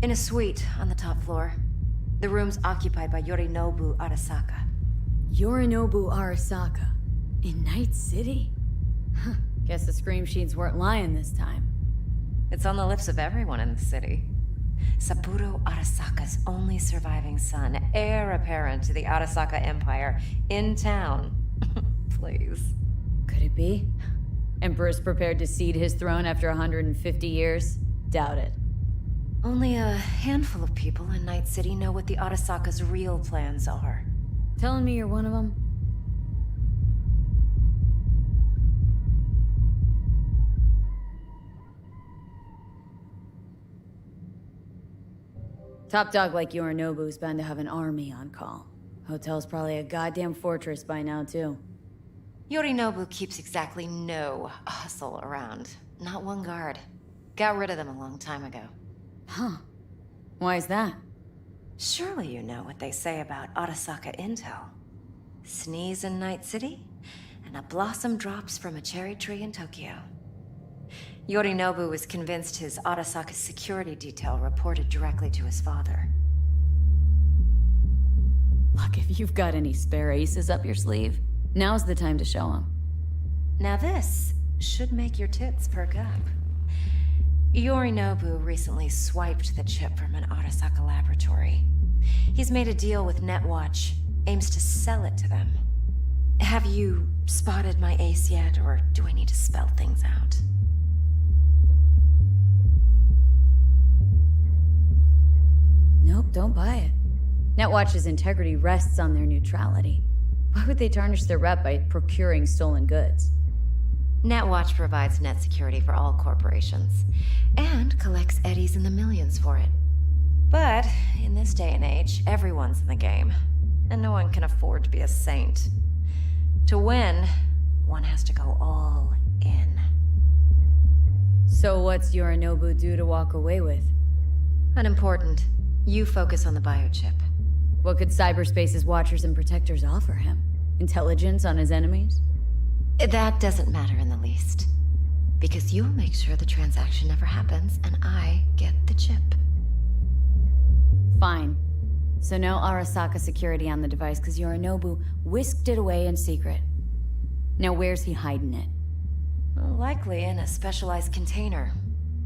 In a suite on the top floor. The room's occupied by Yorinobu Arasaka. Yorinobu Arasaka? In Night City? Huh. Guess the scream sheets weren't lying this time. It's on the lips of everyone in the city. Saburo Arasaka's only surviving son, heir apparent to the Arasaka Empire, in town. Please. Could it be? Emperor's prepared to cede his throne after 150 years? Doubt it. Only a handful of people in Night City know what the Arasaka's real plans are. Telling me you're one of them? Top dog like Yorinobu's bound to have an army on call. Hotel's probably a goddamn fortress by now, too. Yorinobu keeps exactly no hustle around. Not one guard. Got rid of them a long time ago. Huh. Why is that? Surely you know what they say about Arasaka intel. Sneeze in Night City, and a blossom drops from a cherry tree in Tokyo. Yorinobu was convinced his Arasaka security detail reported directly to his father. Look, if you've got any spare aces up your sleeve, now's the time to show them. Now this should make your tits perk up. Yorinobu recently swiped the chip from an Arasaka laboratory. He's made a deal with Netwatch, aims to sell it to them. Have you spotted my ace yet, or do I need to spell things out? Nope, don't buy it. Netwatch's integrity rests on their neutrality. Why would they tarnish their rep by procuring stolen goods? Netwatch provides net security for all corporations, and collects eddies in the millions for it. But in this day and age, everyone's in the game, and no one can afford to be a saint. To win, one has to go all in. So what's Yorinobu due to walk away with? Unimportant. You focus on the biochip. What could cyberspace's watchers and protectors offer him? Intelligence on his enemies? That doesn't matter in the least. Because you'll make sure the transaction never happens, and I get the chip. Fine. So no Arasaka security on the device, because Yorinobu whisked it away in secret. Now where's he hiding it? Likely in a specialized container.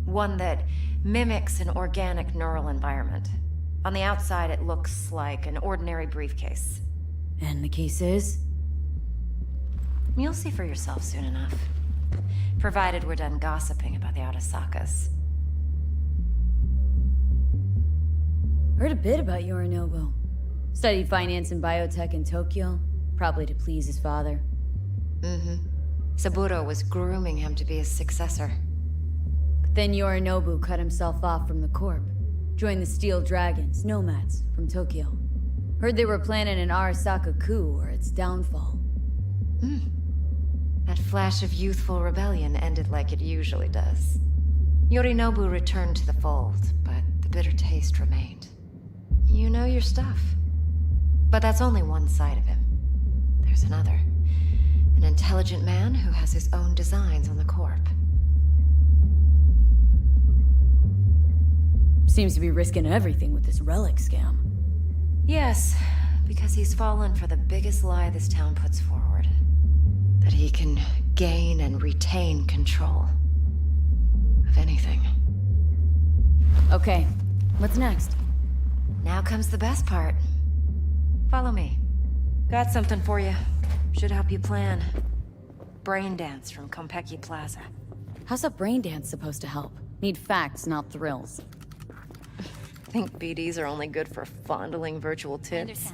One that mimics an organic neural environment. On the outside, it looks like an ordinary briefcase. And the case is? You'll see for yourself soon enough. Provided we're done gossiping about the Arasakas. Heard a bit about Yorinobu. Studied finance and biotech in Tokyo, probably to please his father. Mm-hmm. Saburo was grooming him to be his successor. But then Yorinobu cut himself off from the Corp. Joined the Steel Dragons, nomads, from Tokyo. Heard they were planning an Arasaka coup or its downfall. That flash of youthful rebellion ended like it usually does. Yorinobu returned to the fold, but the bitter taste remained. You know your stuff. But that's only one side of him. There's another. An intelligent man who has his own designs on the Corp. Seems to be risking everything with this relic scam. Yes, because he's fallen for the biggest lie this town puts forward. That he can gain and retain control of anything. Okay, what's next? Now comes the best part. Follow me. Got something for you. Should help you plan. Brain dance from Konpeki Plaza. How's a brain dance supposed to help? Need facts, not thrills. Think BDs are only good for fondling virtual tits?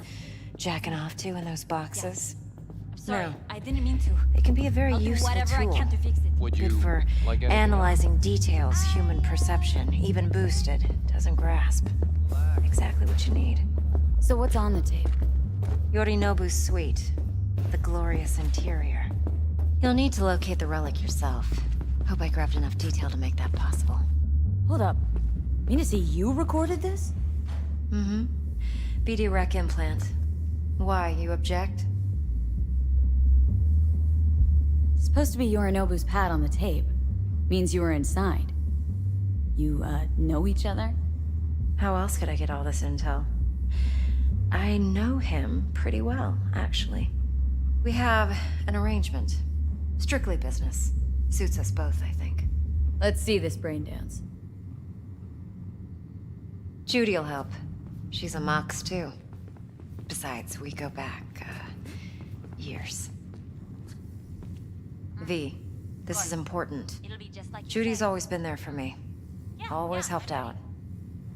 Jacking off to in those boxes? Sorry, No. I didn't mean to. It can be a very I'll do useful whatever tool. I can to fix it. Would you Good for like anything analyzing details human perception, even boosted, doesn't grasp. Exactly what you need. So what's on the tape? Yorinobu's suite. The glorious interior. You'll need to locate the relic yourself. Hope I grabbed enough detail to make that possible. Hold up. Mean to say you recorded this? Mm-hmm. BD rec implant. Why, you object? Supposed to be Yorinobu's pad on the tape. Means you were inside. You, know each other? How else could I get all this intel? I know him pretty well, actually. We have an arrangement. Strictly business. Suits us both, I think. Let's see this brain dance. Judy'll help. She's a Mox, too. Besides, we go back, years. V, this is important. It'll be just like Judy's always been there for me. Always helped out.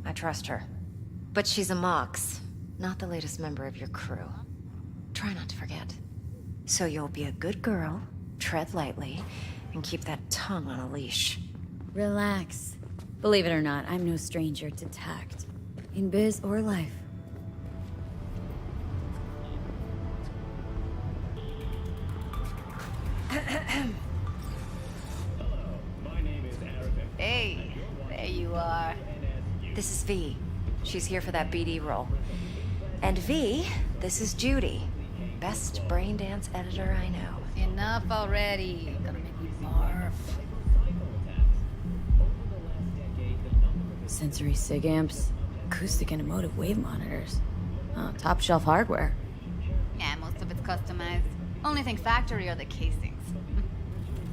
I trust her. But she's a Mox, not the latest member of your crew. Try not to forget. So you'll be a good girl, tread lightly, and keep that tongue on a leash. Relax. Believe it or not, I'm no stranger to tact. In biz or life. Hey, there you are. This is V. She's here for that BD role. And V, this is Judy. Best brain dance editor I know. Enough already. Gonna make me barf. Sensory sig amps, acoustic and emotive wave monitors. Oh, top shelf hardware. Yeah, most of it's customized. Only thing factory are the casings.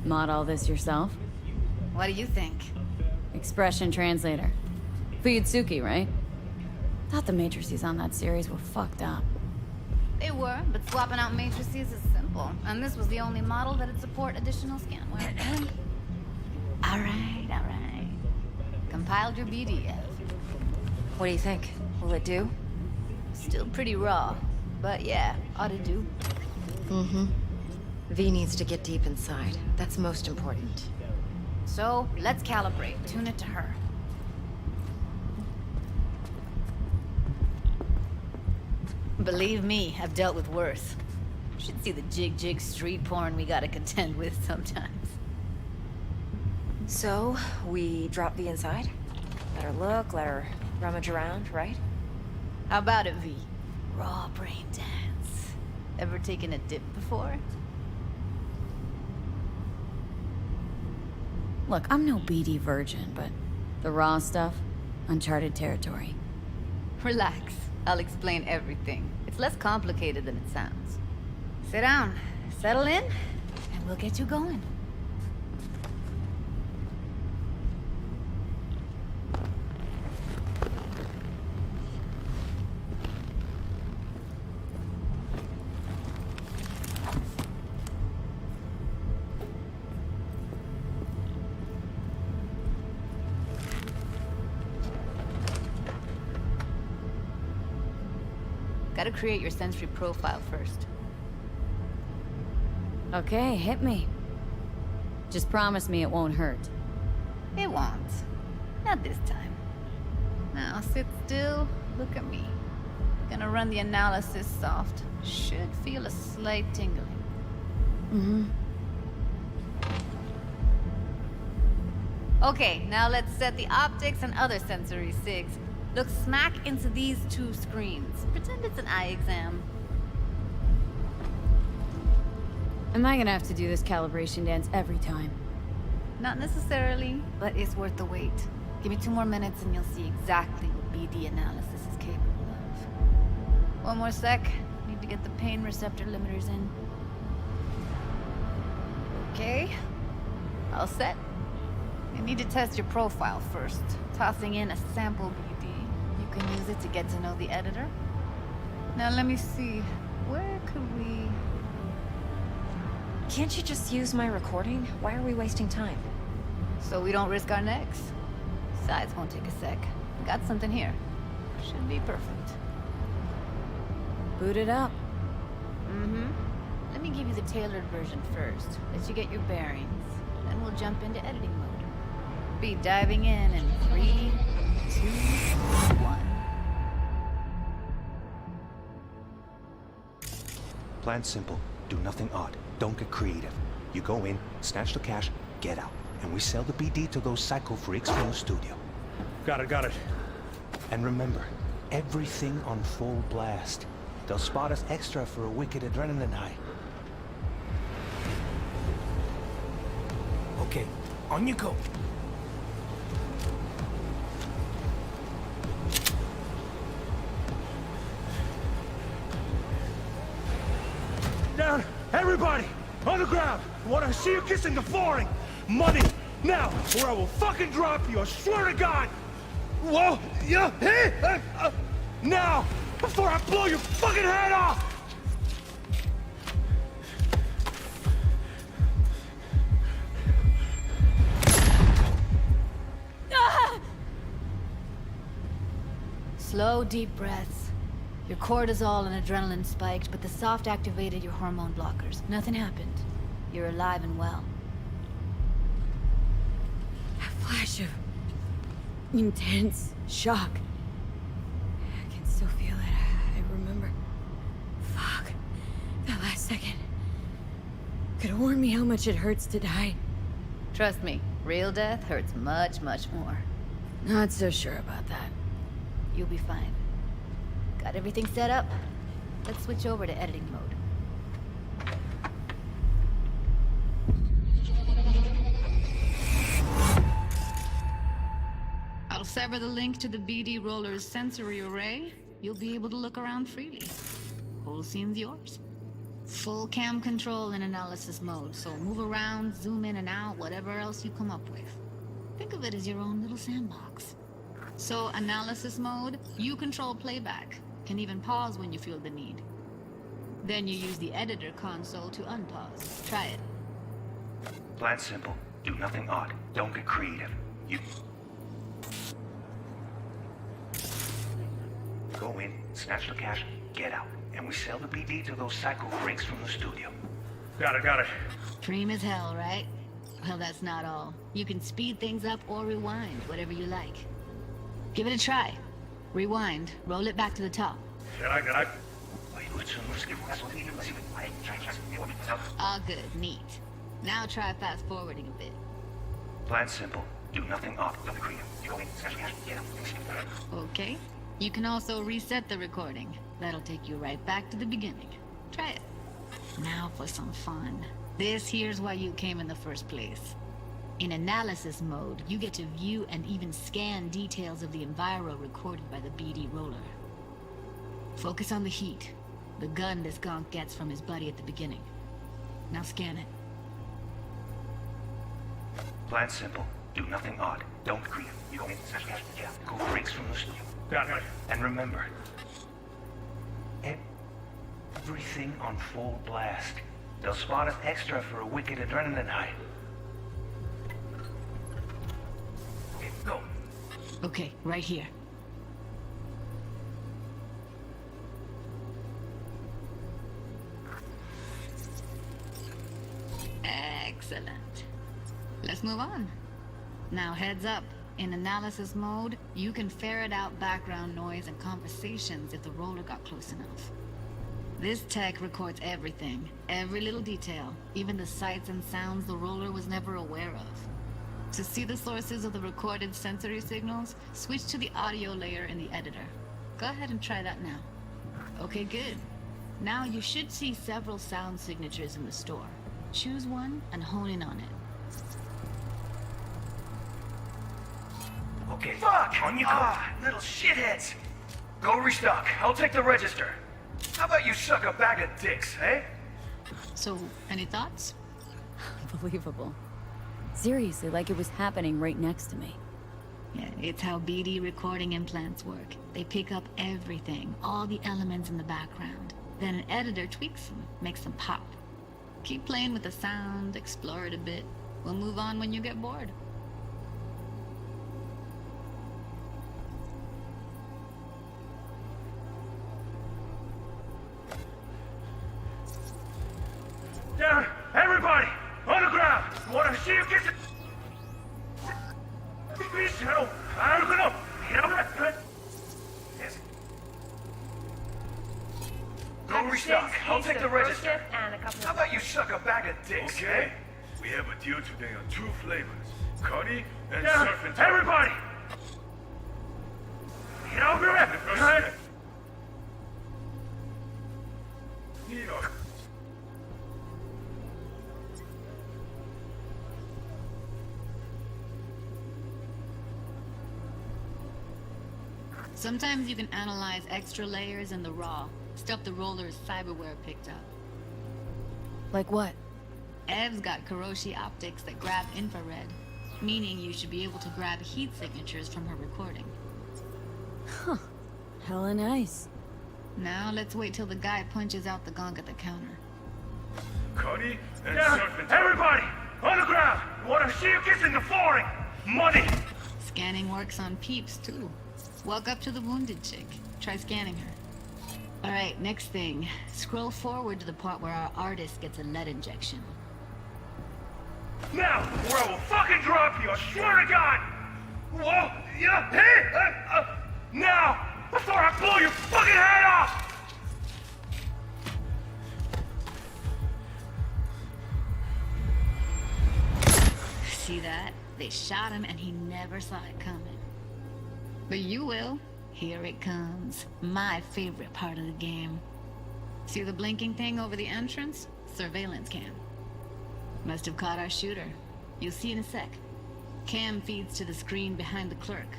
Mod all this yourself? What do you think? Expression translator. Fuyutsuki, right? Thought the matrices on that series were fucked up. They were, but swapping out matrices is simple. And this was the only model that'd support additional scanware. Alright. Compiled your BDF. What do you think? Will it do? Still pretty raw, but yeah, ought to do. Mm-hmm. V needs to get deep inside. That's most important. So, let's calibrate. Tune it to her. Believe me, I've dealt with worse. Should see the jig street porn we gotta contend with sometimes. So, we drop V inside? Let her look, let her rummage around, right? How about it, V? Raw brain dance. Ever taken a dip before? Look, I'm no BD virgin, but the raw stuff, uncharted territory. Relax. I'll explain everything. It's less complicated than it sounds. Sit down, settle in, and we'll get you going. Gotta create your sensory profile first. Okay, hit me. Just promise me it won't hurt. It won't. Not this time. Now sit still, look at me. Gonna run the analysis soft. Should feel a slight tingling. Mm-hmm. Okay, now let's set the optics and other sensory sigs. Look smack into these two screens. Pretend it's an eye exam. Am I gonna have to do this calibration dance every time? Not necessarily, but it's worth the wait. Give me 2 more minutes and you'll see exactly what BD analysis is capable of. 1 more sec. Need to get the pain receptor limiters in. Okay. All set. You need to test your profile first. Tossing in a sample BD. You can use it to get to know the editor. Now let me see. Where could we... Can't you just use my recording? Why are we wasting time? So we don't risk our necks. Besides, won't take a sec. Got something here. Should be perfect. Boot it up. Mm-hmm. Let me give you the tailored version first. Let you get your bearings. Then we'll jump into editing mode. Be diving in 3, 2, 1. Plan simple. Do nothing odd. Don't get creative. You go in, snatch the cash, get out. And we sell the BD to those psycho freaks from the studio. Got it. And remember, everything on full blast. They'll spot us extra for a wicked adrenaline high. Okay, on you go. Down! Everybody! On the ground! I want to see you kissing the flooring! Money! Now! Or I will fucking drop you! I swear to God! Whoa! Yeah! Hey! Now! Before I blow your fucking head off! Slow, deep breaths. Your cortisol and adrenaline spiked, but the soft activated your hormone blockers. Nothing happened. You're alive and well. A flash of intense shock. I can still feel it. I remember. Fuck. That last second. Could have warned me how much it hurts to die. Trust me, real death hurts much, much more. Not so sure about that. You'll be fine. Got everything set up? Let's switch over to editing mode. I'll sever the link to the BD roller's sensory array. you'll be able to look around freely. Whole scene's yours. Full cam control in analysis mode, so move around, zoom in and out, whatever else you come up with. Think of it as your own little sandbox. So analysis mode, you control playback. Can even pause when you feel the need. Then you use the editor console to unpause. Try it. Plan simple. Do nothing odd. Don't get creative. You go in, snatch the cash, get out. And we sell the BD to those psycho freaks from the studio. Got it. Dream as hell, right? Well, that's not all. You can speed things up or rewind, whatever you like. Give it a try. Rewind. Roll it back to the top. All good. Neat. Now try fast forwarding a bit. Plan simple. Do nothing odd. Don't be creative. You go in, snatch the cash, get out. Okay. You can also reset the recording. That'll take you right back to the beginning. Try it. Now for some fun. This here's why you came in the first place. In analysis mode, you get to view and even scan details of the enviro recorded by the BD roller. Focus on the heat, the gun this gonk gets from his buddy at the beginning. Now scan it. Plan simple. Do nothing odd. Don't be creative. You go in, snatch the cash, get out. Go freaks from the studio. Got it. And remember, everything on full blast. They'll spot us extra for a wicked adrenaline high. Okay, go. Okay, right here. Excellent. Let's move on. Now heads up. In analysis mode, you can ferret out background noise and conversations if the roller got close enough. This tech records everything, every little detail, even the sights and sounds the roller was never aware of. To see the sources of the recorded sensory signals, switch to the audio layer in the editor. Go ahead and try that now. Okay, good. Now you should see several sound signatures in the store. Choose one and hone in on it. Okay, fuck! On you go! Little shitheads! Go restock. I'll take the register. How about you suck a bag of dicks, eh? So, any thoughts? Unbelievable. Seriously, like it was happening right next to me. Yeah, it's how BD recording implants work. They pick up everything, all the elements in the background. Then an editor tweaks them, makes them pop. Keep playing with the sound, explore it a bit. We'll move on when you get bored. Down! Everybody! On the ground! Wanna see you get the... Go restock. I'll take the register. How about you suck a bag of dicks, Okay. eh? We have a deal today on 2 flavors. Curry and surf and turf. Everybody! Get over here! Sometimes you can analyze extra layers in the raw, stuff the roller's cyberware picked up. Like what? Ev's got Kiroshi optics that grab infrared, meaning you should be able to grab heat signatures from her recording. Huh. Hella nice. Now let's wait till the guy punches out the gong at the counter. Curry and surf and turf. Everybody! On the ground! Wanna see you kissing the flooring! Money! Scanning works on peeps, too. Walk up to the wounded chick. Try scanning her. Alright, next thing. Scroll forward to the part where our artist gets a lead injection. Now, or I will fucking drop you, I swear to God! Whoa! Yeah! Hey! Now! Before I blow your fucking head off! See that? They shot him and he never saw it coming. But you will. Here it comes. My favorite part of the game. See the blinking thing over the entrance? Surveillance cam. Must have caught our shooter. You'll see in a sec. Cam feeds to the screen behind the clerk.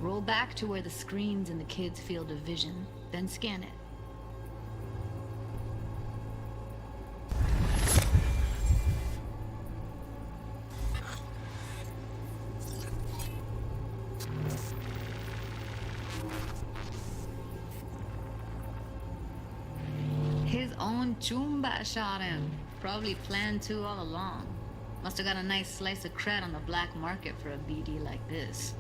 Roll back to where the screen's in the kid's field of vision, then scan it. His own Chumba shot him. Probably planned to all along. Must have got a nice slice of cred on the black market for a BD like this.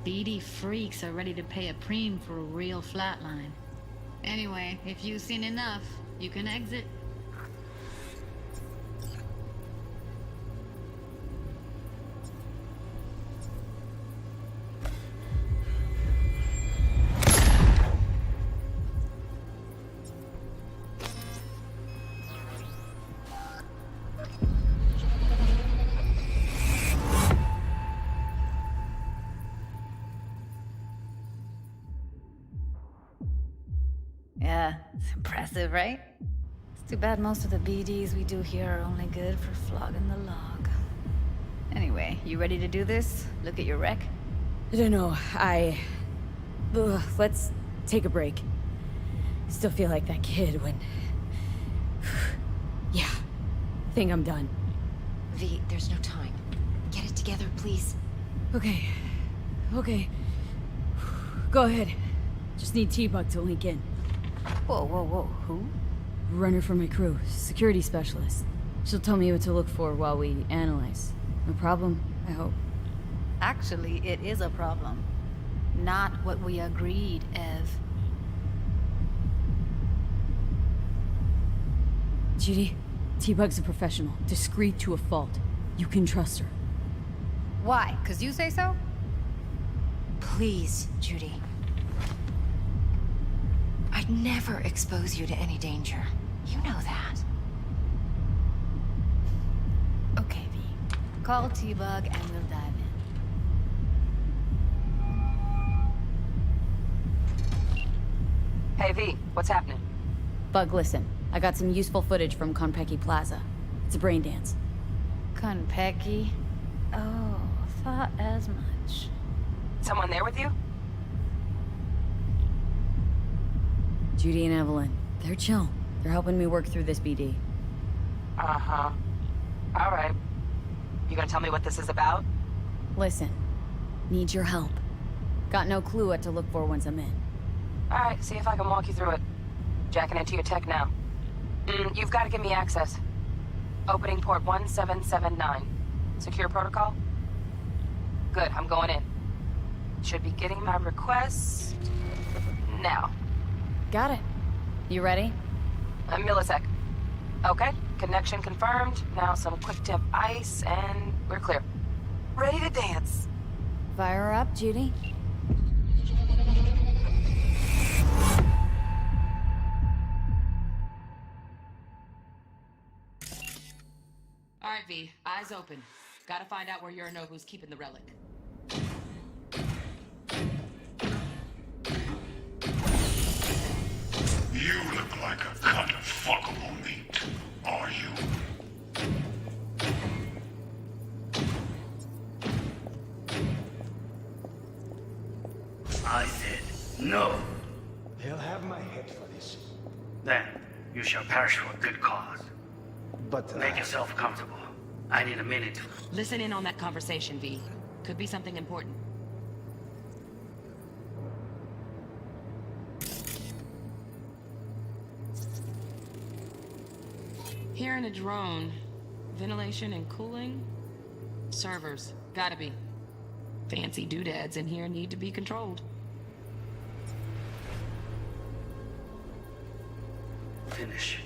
BD freaks are ready to pay a preem for a real flatline. Anyway, if you've seen enough, you can exit. Yeah, it's impressive, right? It's too bad most of the BDs we do here are only good for flogging the log. Anyway, you ready to do this? Look at your wreck? I don't know, let's take a break. Still feel like that kid when... Yeah, think I'm done. V, there's no time. Get it together, please. Okay. Go ahead. Just need T-Bug to link in. Whoa, who? Runner for my crew, security specialist. She'll tell me what to look for while we analyze. No problem, I hope. Actually, it is a problem. Not what we agreed, Ev. Judy, T-Bug's a professional, discreet to a fault. You can trust her. Why? 'Cause you say so? Please, Judy. I'd never expose you to any danger. You know that. Okay, V. Call T-Bug and we'll dive in. Hey, V, what's happening? Bug, listen. I got some useful footage from Konpeki Plaza. It's a brain dance. Konpeki? Oh, thought as much. Someone there with you? Judy and Evelyn. They're chill. They're helping me work through this BD. Uh-huh. All right. You gonna tell me what this is about? Listen. Need your help. Got no clue what to look for once I'm in. All right, see if I can walk you through it. Jacking into your tech now. You've got to give me access. Opening port 1779. Secure protocol? Good, I'm going in. Should be getting my request... now. Got it. You ready? A millisec. Okay, connection confirmed. Now some quick tip ice, and we're clear. Ready to dance. Fire her up, Judy. All right, V. Eyes open. Gotta find out where Yorinobu's keeping the relic. You look like a cut of fuckable meat, are you? I said no. They'll have my head for this. Then you shall perish for a good cause. But make yourself comfortable. I need a minute. Listen in on that conversation, V. Could be something important. Here in a drone, ventilation and cooling? Servers, gotta be. Fancy doodads in here need to be controlled. Finish.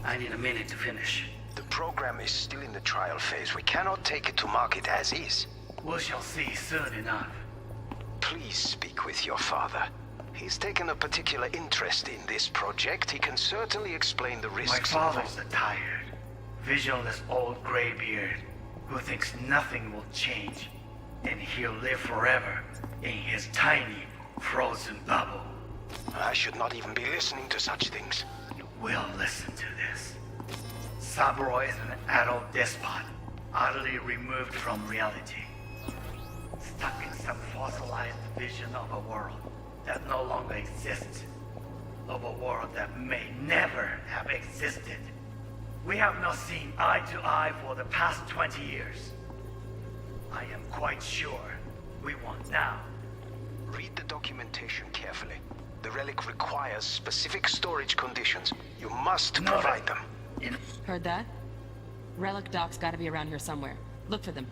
I need a minute to finish. The program is still in the trial phase. We cannot take it to market as is. We shall see soon enough. Please speak with your father. He's taken a particular interest in this project. He can certainly explain the risks. My father's a tired, visionless old graybeard who thinks nothing will change, and he'll live forever in his tiny, frozen bubble. I should not even be listening to such things. You will listen to this. Saburo is an adult despot, utterly removed from reality. Stuck in some fossilized vision of a world that no longer exists. Of a world that may never have existed. We have not seen eye to eye for the past 20 years. I am quite sure we want now. Read the documentation carefully. The relic requires specific storage conditions. You must provide them. Heard that? Relic docs gotta be around here somewhere. Look for them.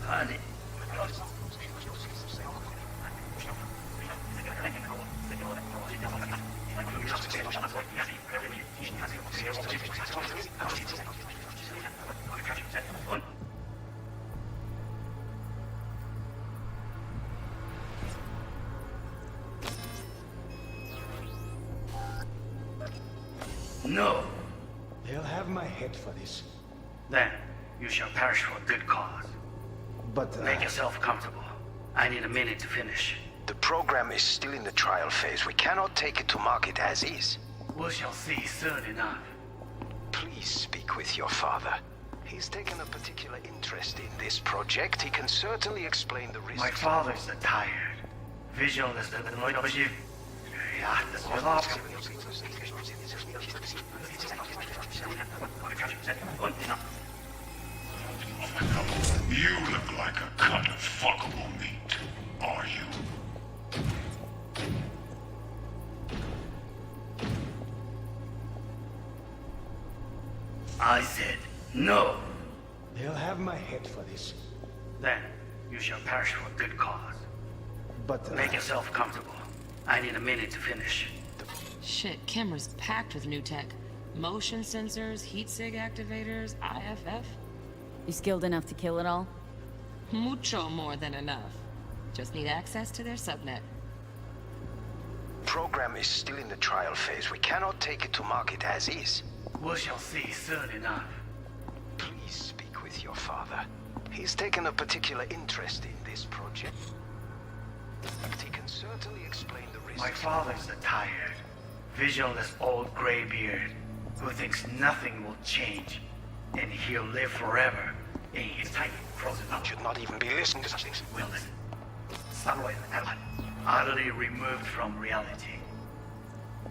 Honey. No. They'll have my head for this. Then you shall perish for a good cause. But make yourself comfortable. I need a minute to finish. The program is still in the trial phase. We cannot take it to market as is. We shall see soon enough. Please speak with your father. He's taken a particular interest in this project. He can certainly explain the risks. My father's tired. Visualist the noise of you. Yeah, this will off. You look like a cut of fuckable meat, are you? I said no. They'll have my head for this. Then you shall perish for a good cause. But make yourself comfortable. I need a minute to finish. Shit, camera's packed with new tech. Motion sensors, heat sig activators, IFF. You skilled enough to kill it all? Mucho more than enough. Just need access to their subnet. Program is still in the trial phase. We cannot take it to market as is. We shall see soon enough. Please speak with your father. He's taken a particular interest in this project. He can certainly explain the risks. My father's tired, visionless old graybeard who thinks nothing will change, and he'll live forever in his tiny frozen hut. Should not even be listening to such things. Will listen. Somewhere utterly removed from reality.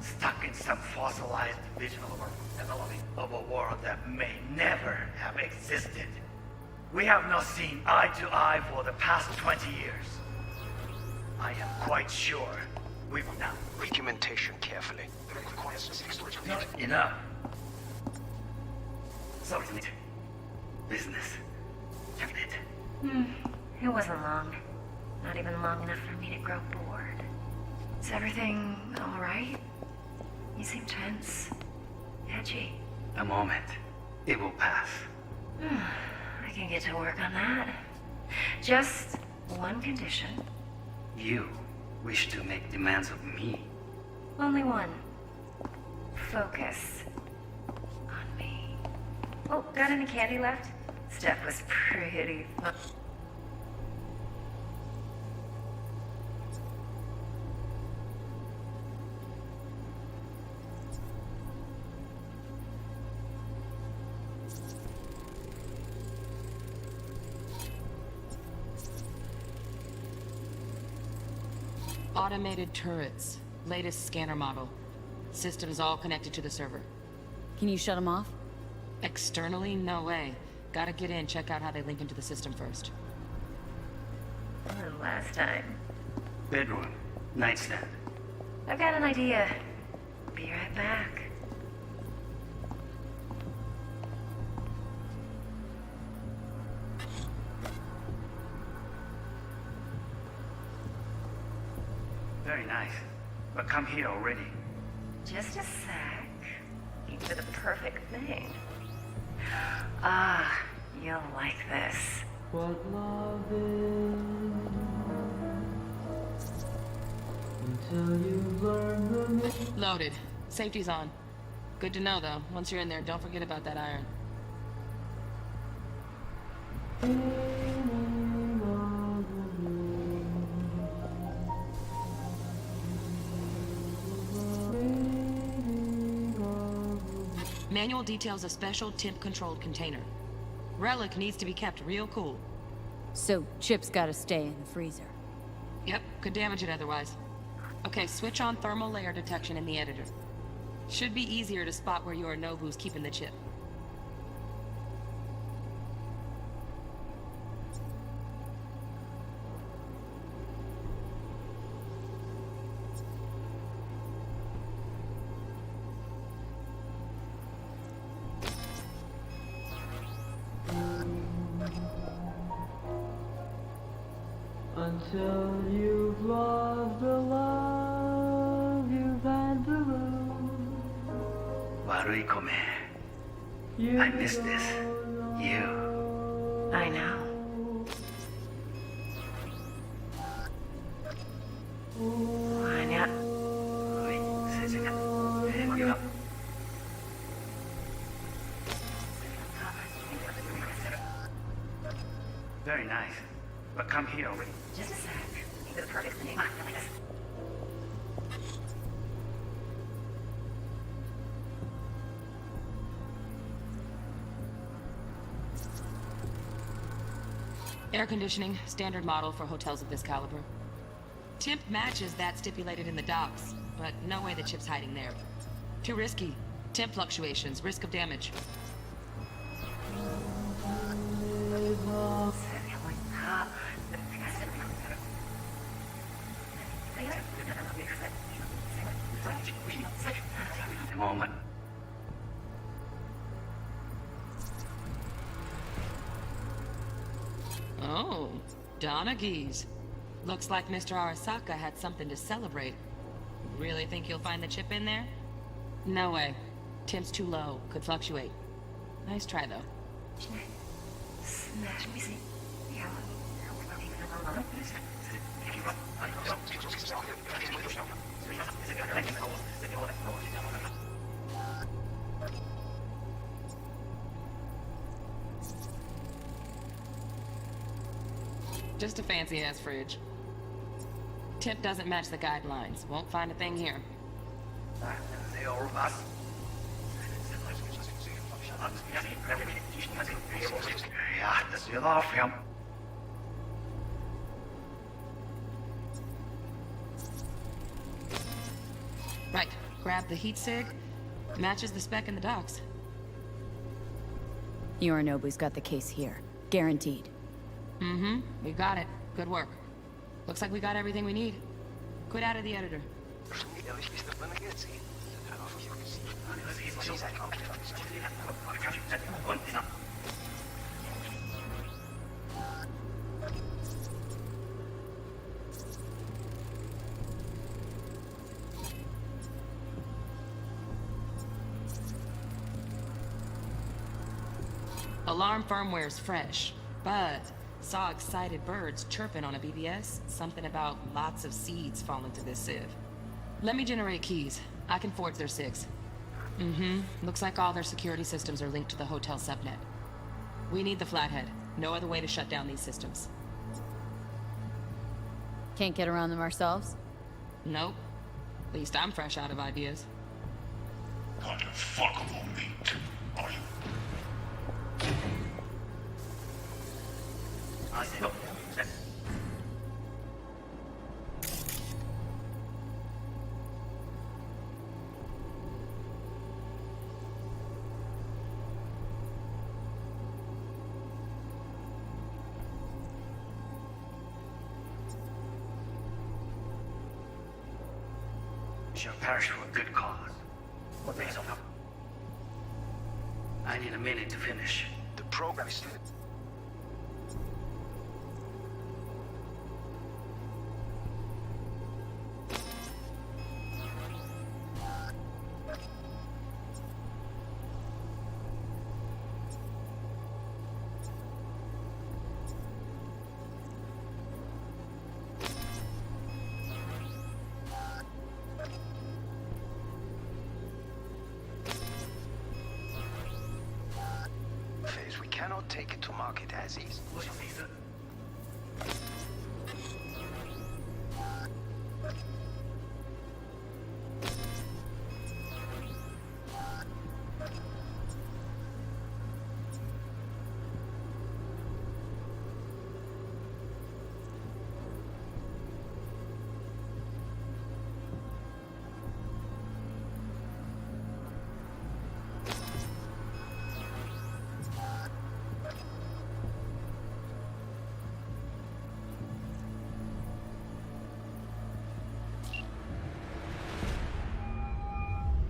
Stuck in some fossilized vision of a world that may never have existed. We have not seen eye to eye for the past 20 years. I am quite sure we've now... Documentation carefully. Not enough. So isn't it? Business. It wasn't long. Not even long enough for me to grow bored. Is everything all right? You seem tense. Edgy. A moment. It will pass. I can get to work on that. Just one condition. You wish to make demands of me. Only one. Focus on me. Oh, got any candy left? Stuff was pretty fun. Automated turrets. Latest scanner model. Systems all connected to the server. Can you shut them off? Externally, no way. Gotta get in, check out how they link into the system first. And last time. Bedroom. Nightstand. I've got an idea. Be right back. Very nice. But come here already. Just a sec. Looking for the perfect thing. Ah, you'll like this. what love is until you've learned the meaning. Loaded. Safety's on. Good to know, though. Once you're in there, don't forget about that iron. Manual details a special temp-controlled container. Relic needs to be kept real cool. So, Chip's gotta stay in the freezer. Yep, could damage it otherwise. Okay, switch on thermal layer detection in the editor. Should be easier to spot where Yorinobu's keeping the chip. Until you've loved the love you've had to lose. Waruikome. I miss this. You. I know. Anya. Very nice. But come here, wait. Just a sec. The perfect thing. Air conditioning, standard model for hotels of this caliber. Temp matches that stipulated in the docs, but no way the chip's hiding there. Too risky. Temp fluctuations, risk of damage. Moment. Oh, Donaghys. Looks like Mr. Arasaka had something to celebrate. Really think you'll find the chip in there? No way. Temp's too low. Could fluctuate. Nice try, though. Just a fancy-ass fridge. Temp doesn't match the guidelines. Won't find a thing here. Right. Grab the heat sig. Matches the spec in the docs. Yorinobu's got the case here. Guaranteed. Mm-hmm. We got it. Good work. Looks like we got everything we need. Quit out of the editor. Alarm firmware's fresh, but saw excited birds chirping on a BBS. Something about lots of seeds falling to this sieve. Let me generate keys. I can forge their SIGs. Mm-hmm. Looks like all their security systems are linked to the hotel subnet. We need the flathead. No other way to shut down these systems. Can't get around them ourselves? Nope. At least I'm fresh out of ideas. Kind of fuckable meat, are you? Shall perish for a good cause. I need a minute to finish. The program is... cannot take it to market as is.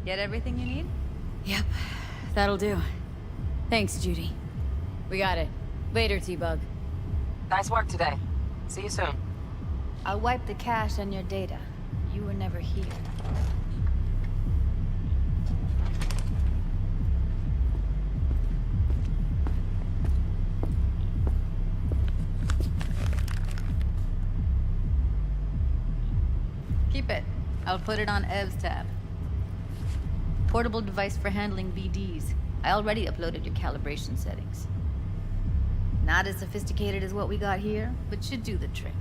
Get everything you need? Yep, that'll do. Thanks, Judy. We got it. Later, T-Bug. Nice work today. See you soon. I'll wipe the cache and your data. You were never here. Keep it. I'll put it on Ev's tab. Portable device for handling BDs. I already uploaded your calibration settings. Not as sophisticated as what we got here, but should do the trick.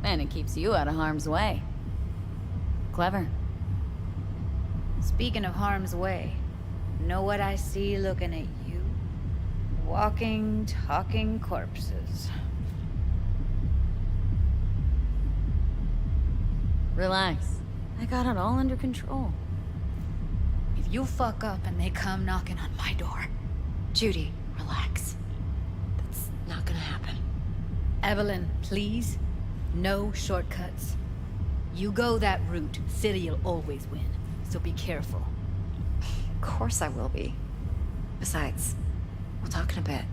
And it keeps you out of harm's way. Clever. Speaking of harm's way, know what I see looking at you? Walking, talking corpses. Relax. I got it all under control. If you fuck up and they come knocking on my door... Judy, relax. That's not gonna happen. Evelyn, please. No shortcuts. You go that route, City'll always win. So be careful. Of course I will be. Besides, we'll talk in a bit.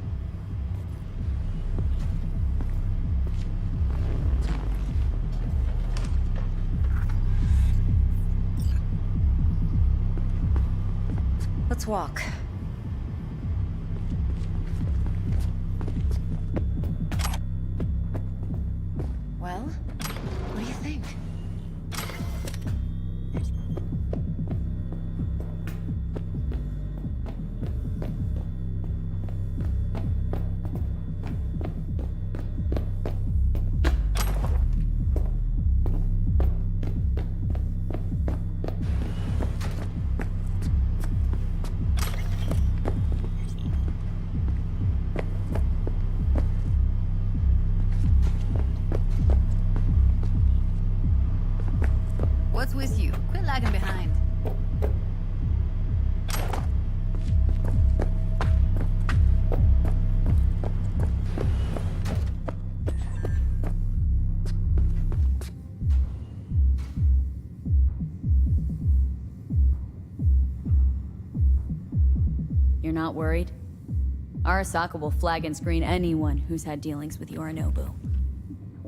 Let's walk. Well, what do you think? What's with you? Quit lagging behind. You're not worried? Arasaka will flag and screen anyone who's had dealings with Yorinobu.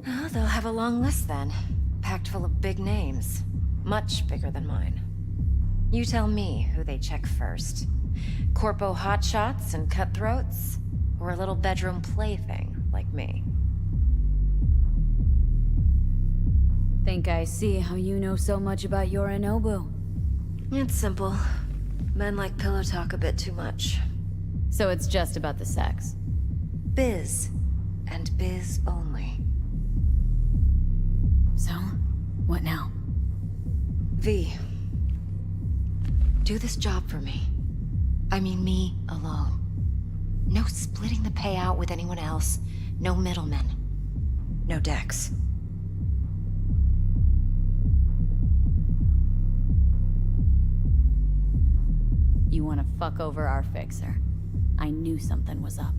Oh, they'll have a long list then. Packed full of big names. Much bigger than mine. You tell me who they check first. Corpo hotshots and cutthroats? Or a little bedroom plaything like me? Think I see how you know so much about Yorinobu. It's simple. Men like pillow talk a bit too much. So it's just about the sex. Biz. And biz only. So, what now? V. Do this job for me. I mean me alone. No splitting the payout with anyone else. No middlemen. No decks. You want to fuck over our fixer. I knew something was up.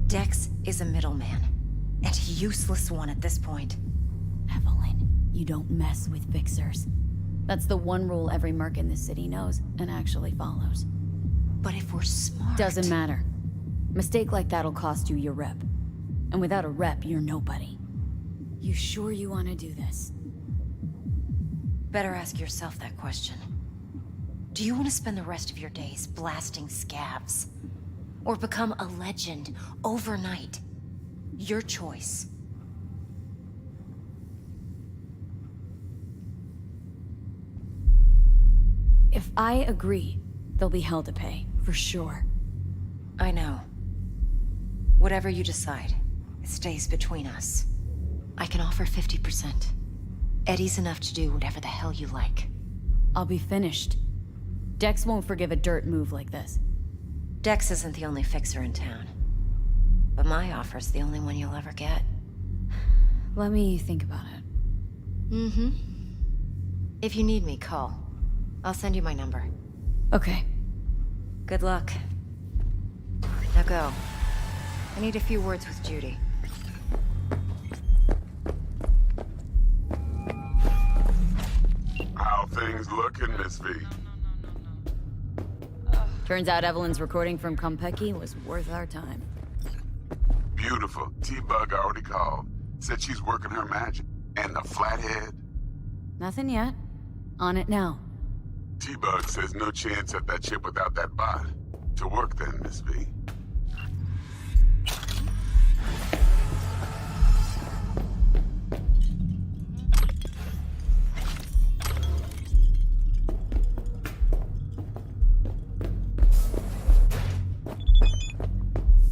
Dex is a middleman. And a useless one at this point. Evelyn, you don't mess with fixers. That's the one rule every merc in this city knows and actually follows. But if we're smart... Doesn't matter. Mistake like that'll cost you your rep. And without a rep, you're nobody. You sure you want to do this? Better ask yourself that question. Do you want to spend the rest of your days blasting scabs? Or become a legend overnight? Your choice. If I agree, there'll be hell to pay, for sure. I know. Whatever you decide, it stays between us. I can offer 50%. Eddie's enough to do whatever the hell you like. I'll be finished. Dex won't forgive a dirt move like this. Dex isn't the only fixer in town. But my offer's the only one you'll ever get. Let me think about it. Mm-hmm. If you need me, call. I'll send you my number. Okay. Good luck. Now go. I need a few words with Judy. How things looking, Miss V? Turns out Evelyn's recording from Konpeki was worth our time. Beautiful. T-Bug already called. Said she's working her magic. And the flathead? Nothing yet. On it now. T-Bug says no chance at that ship without that bot. To work then, Miss V.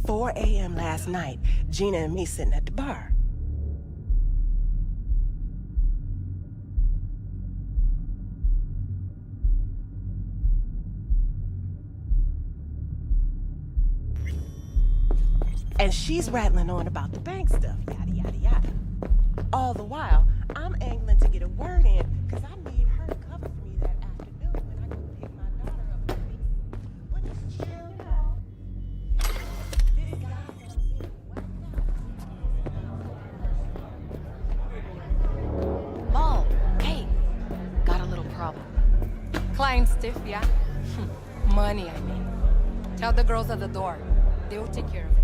"4 a.m. last night, Gina and me sitting at the bar. And she's rattling on about the bank stuff, yada, yada, yada. All the while, I'm angling to get a word in, because I need her to cover for me that afternoon when I go pick my daughter up from me. But it's chill now. This guy comes in whacked out. Mal, hey, got a little problem. Client stiff, yeah? Money, I mean. Tell the girls at the door. They'll take care of it.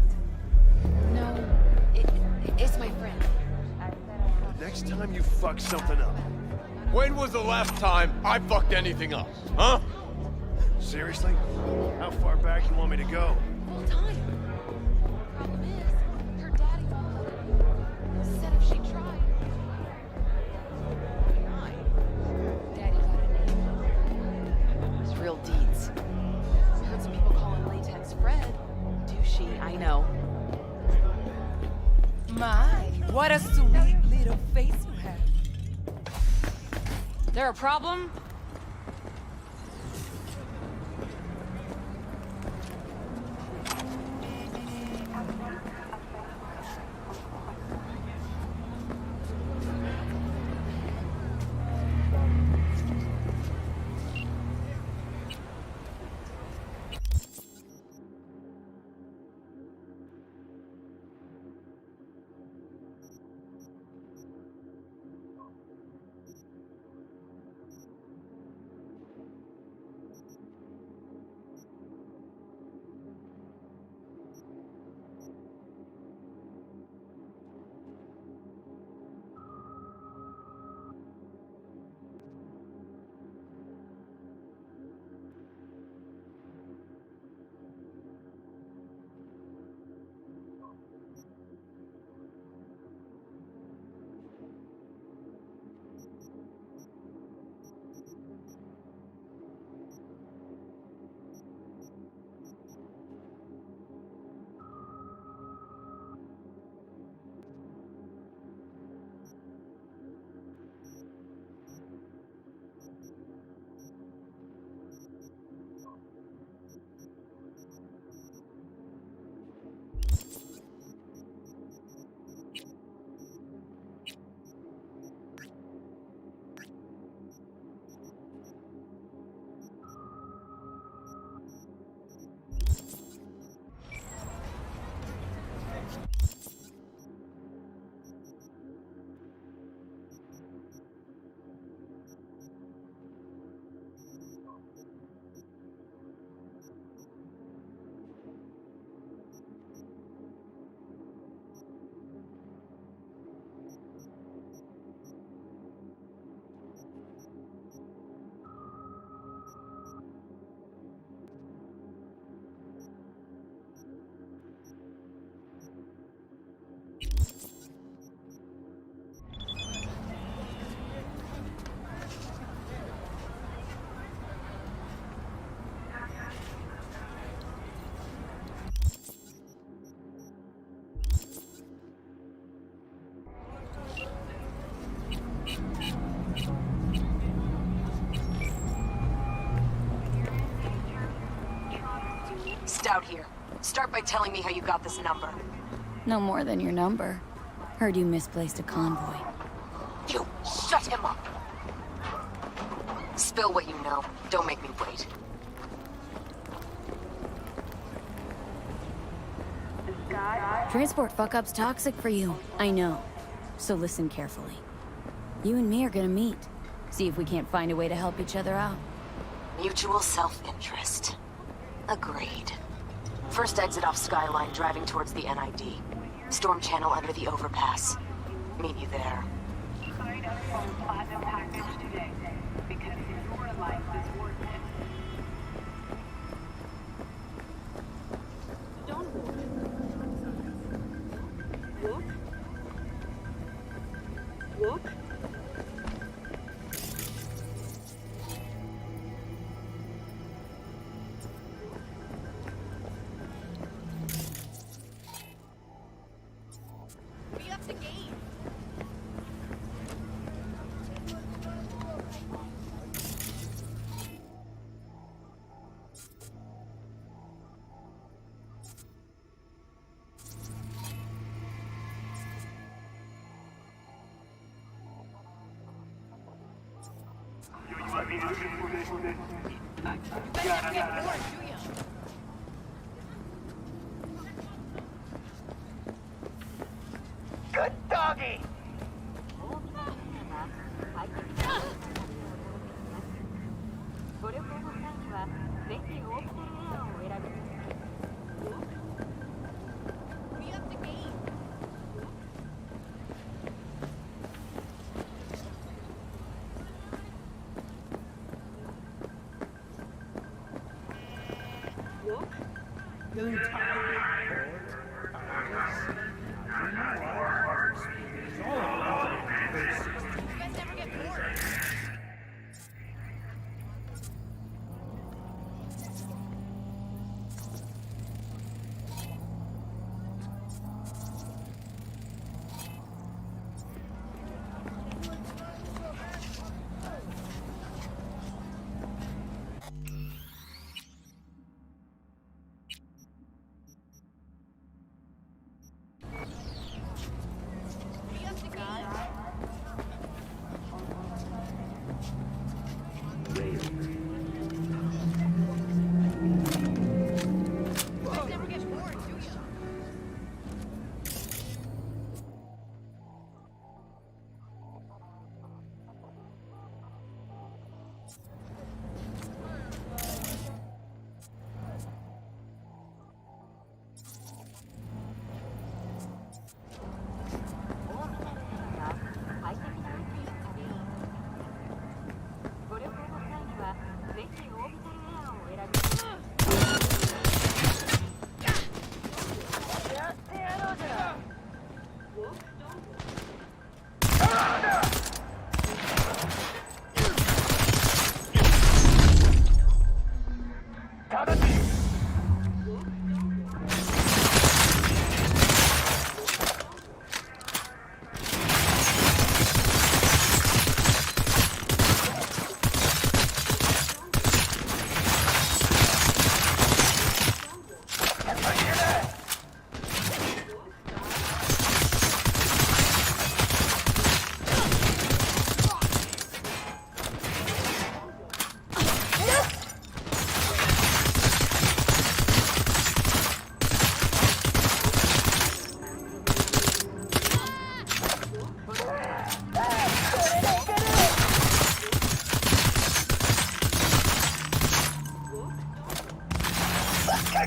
No, it's my friend. Next time you fuck something up. When was the last time I fucked anything up? Huh? Seriously? How far back you want me to go? Full time. Problem is, her daddy said if she tried. Daddy got a name. It's real deeds. Heard some people call him Latex Fred. Douchey, I know. My, what a sweet little face you have. There a problem? out here. Start by telling me how you got this number. No more than your number. Heard you misplaced a convoy. You shut him up! Spill what you know. Don't make me wait. Transport fuck-up's toxic for you. I know. So listen carefully. You and me are gonna meet. See if we can't find a way to help each other out. Mutual self-interest. Agreed. First exit off Skyline, driving towards the NID. Storm channel under the overpass. Meet you there. Sign up for a platinum package today, because your life is worth it. Don't walk. Walk. Walk. Be up the game. Good doggy! Be up the game.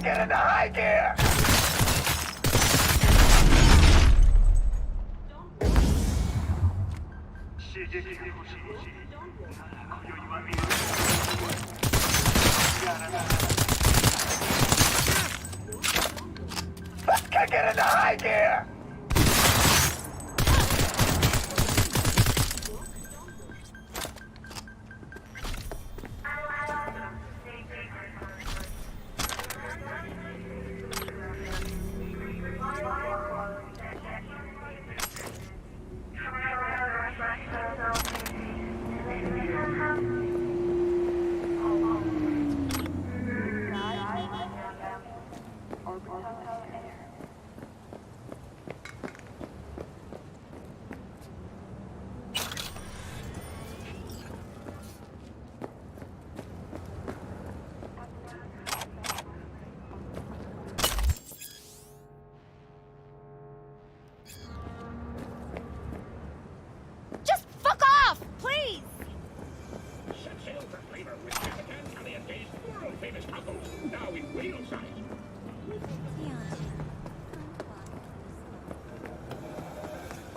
Get into high gear! Let's kick it into high gear! Just fuck off, please! Set sail for flavor with Capitan Caliente's world-famous tacos, now in whale size.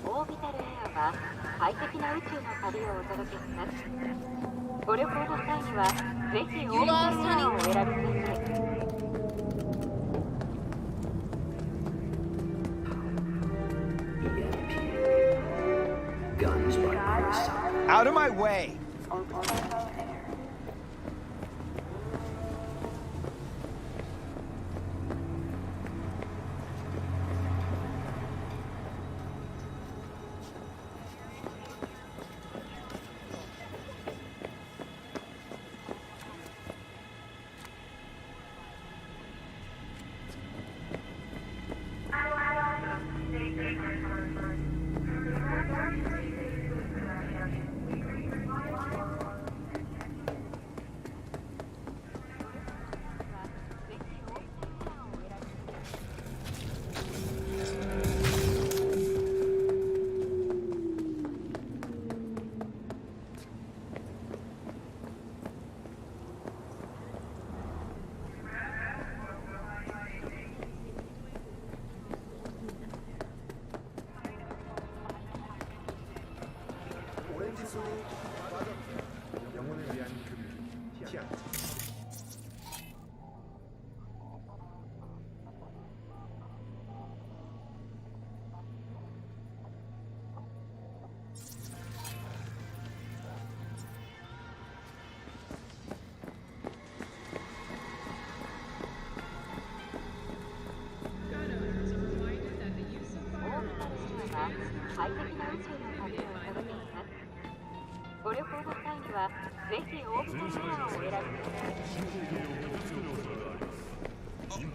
オービタルエアは快適な宇宙の旅をお届けします。ご旅行の際にはぜひオービタルエアをお選びください。Guns by Arasaka. Out of my way!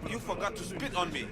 You forgot to spit on me.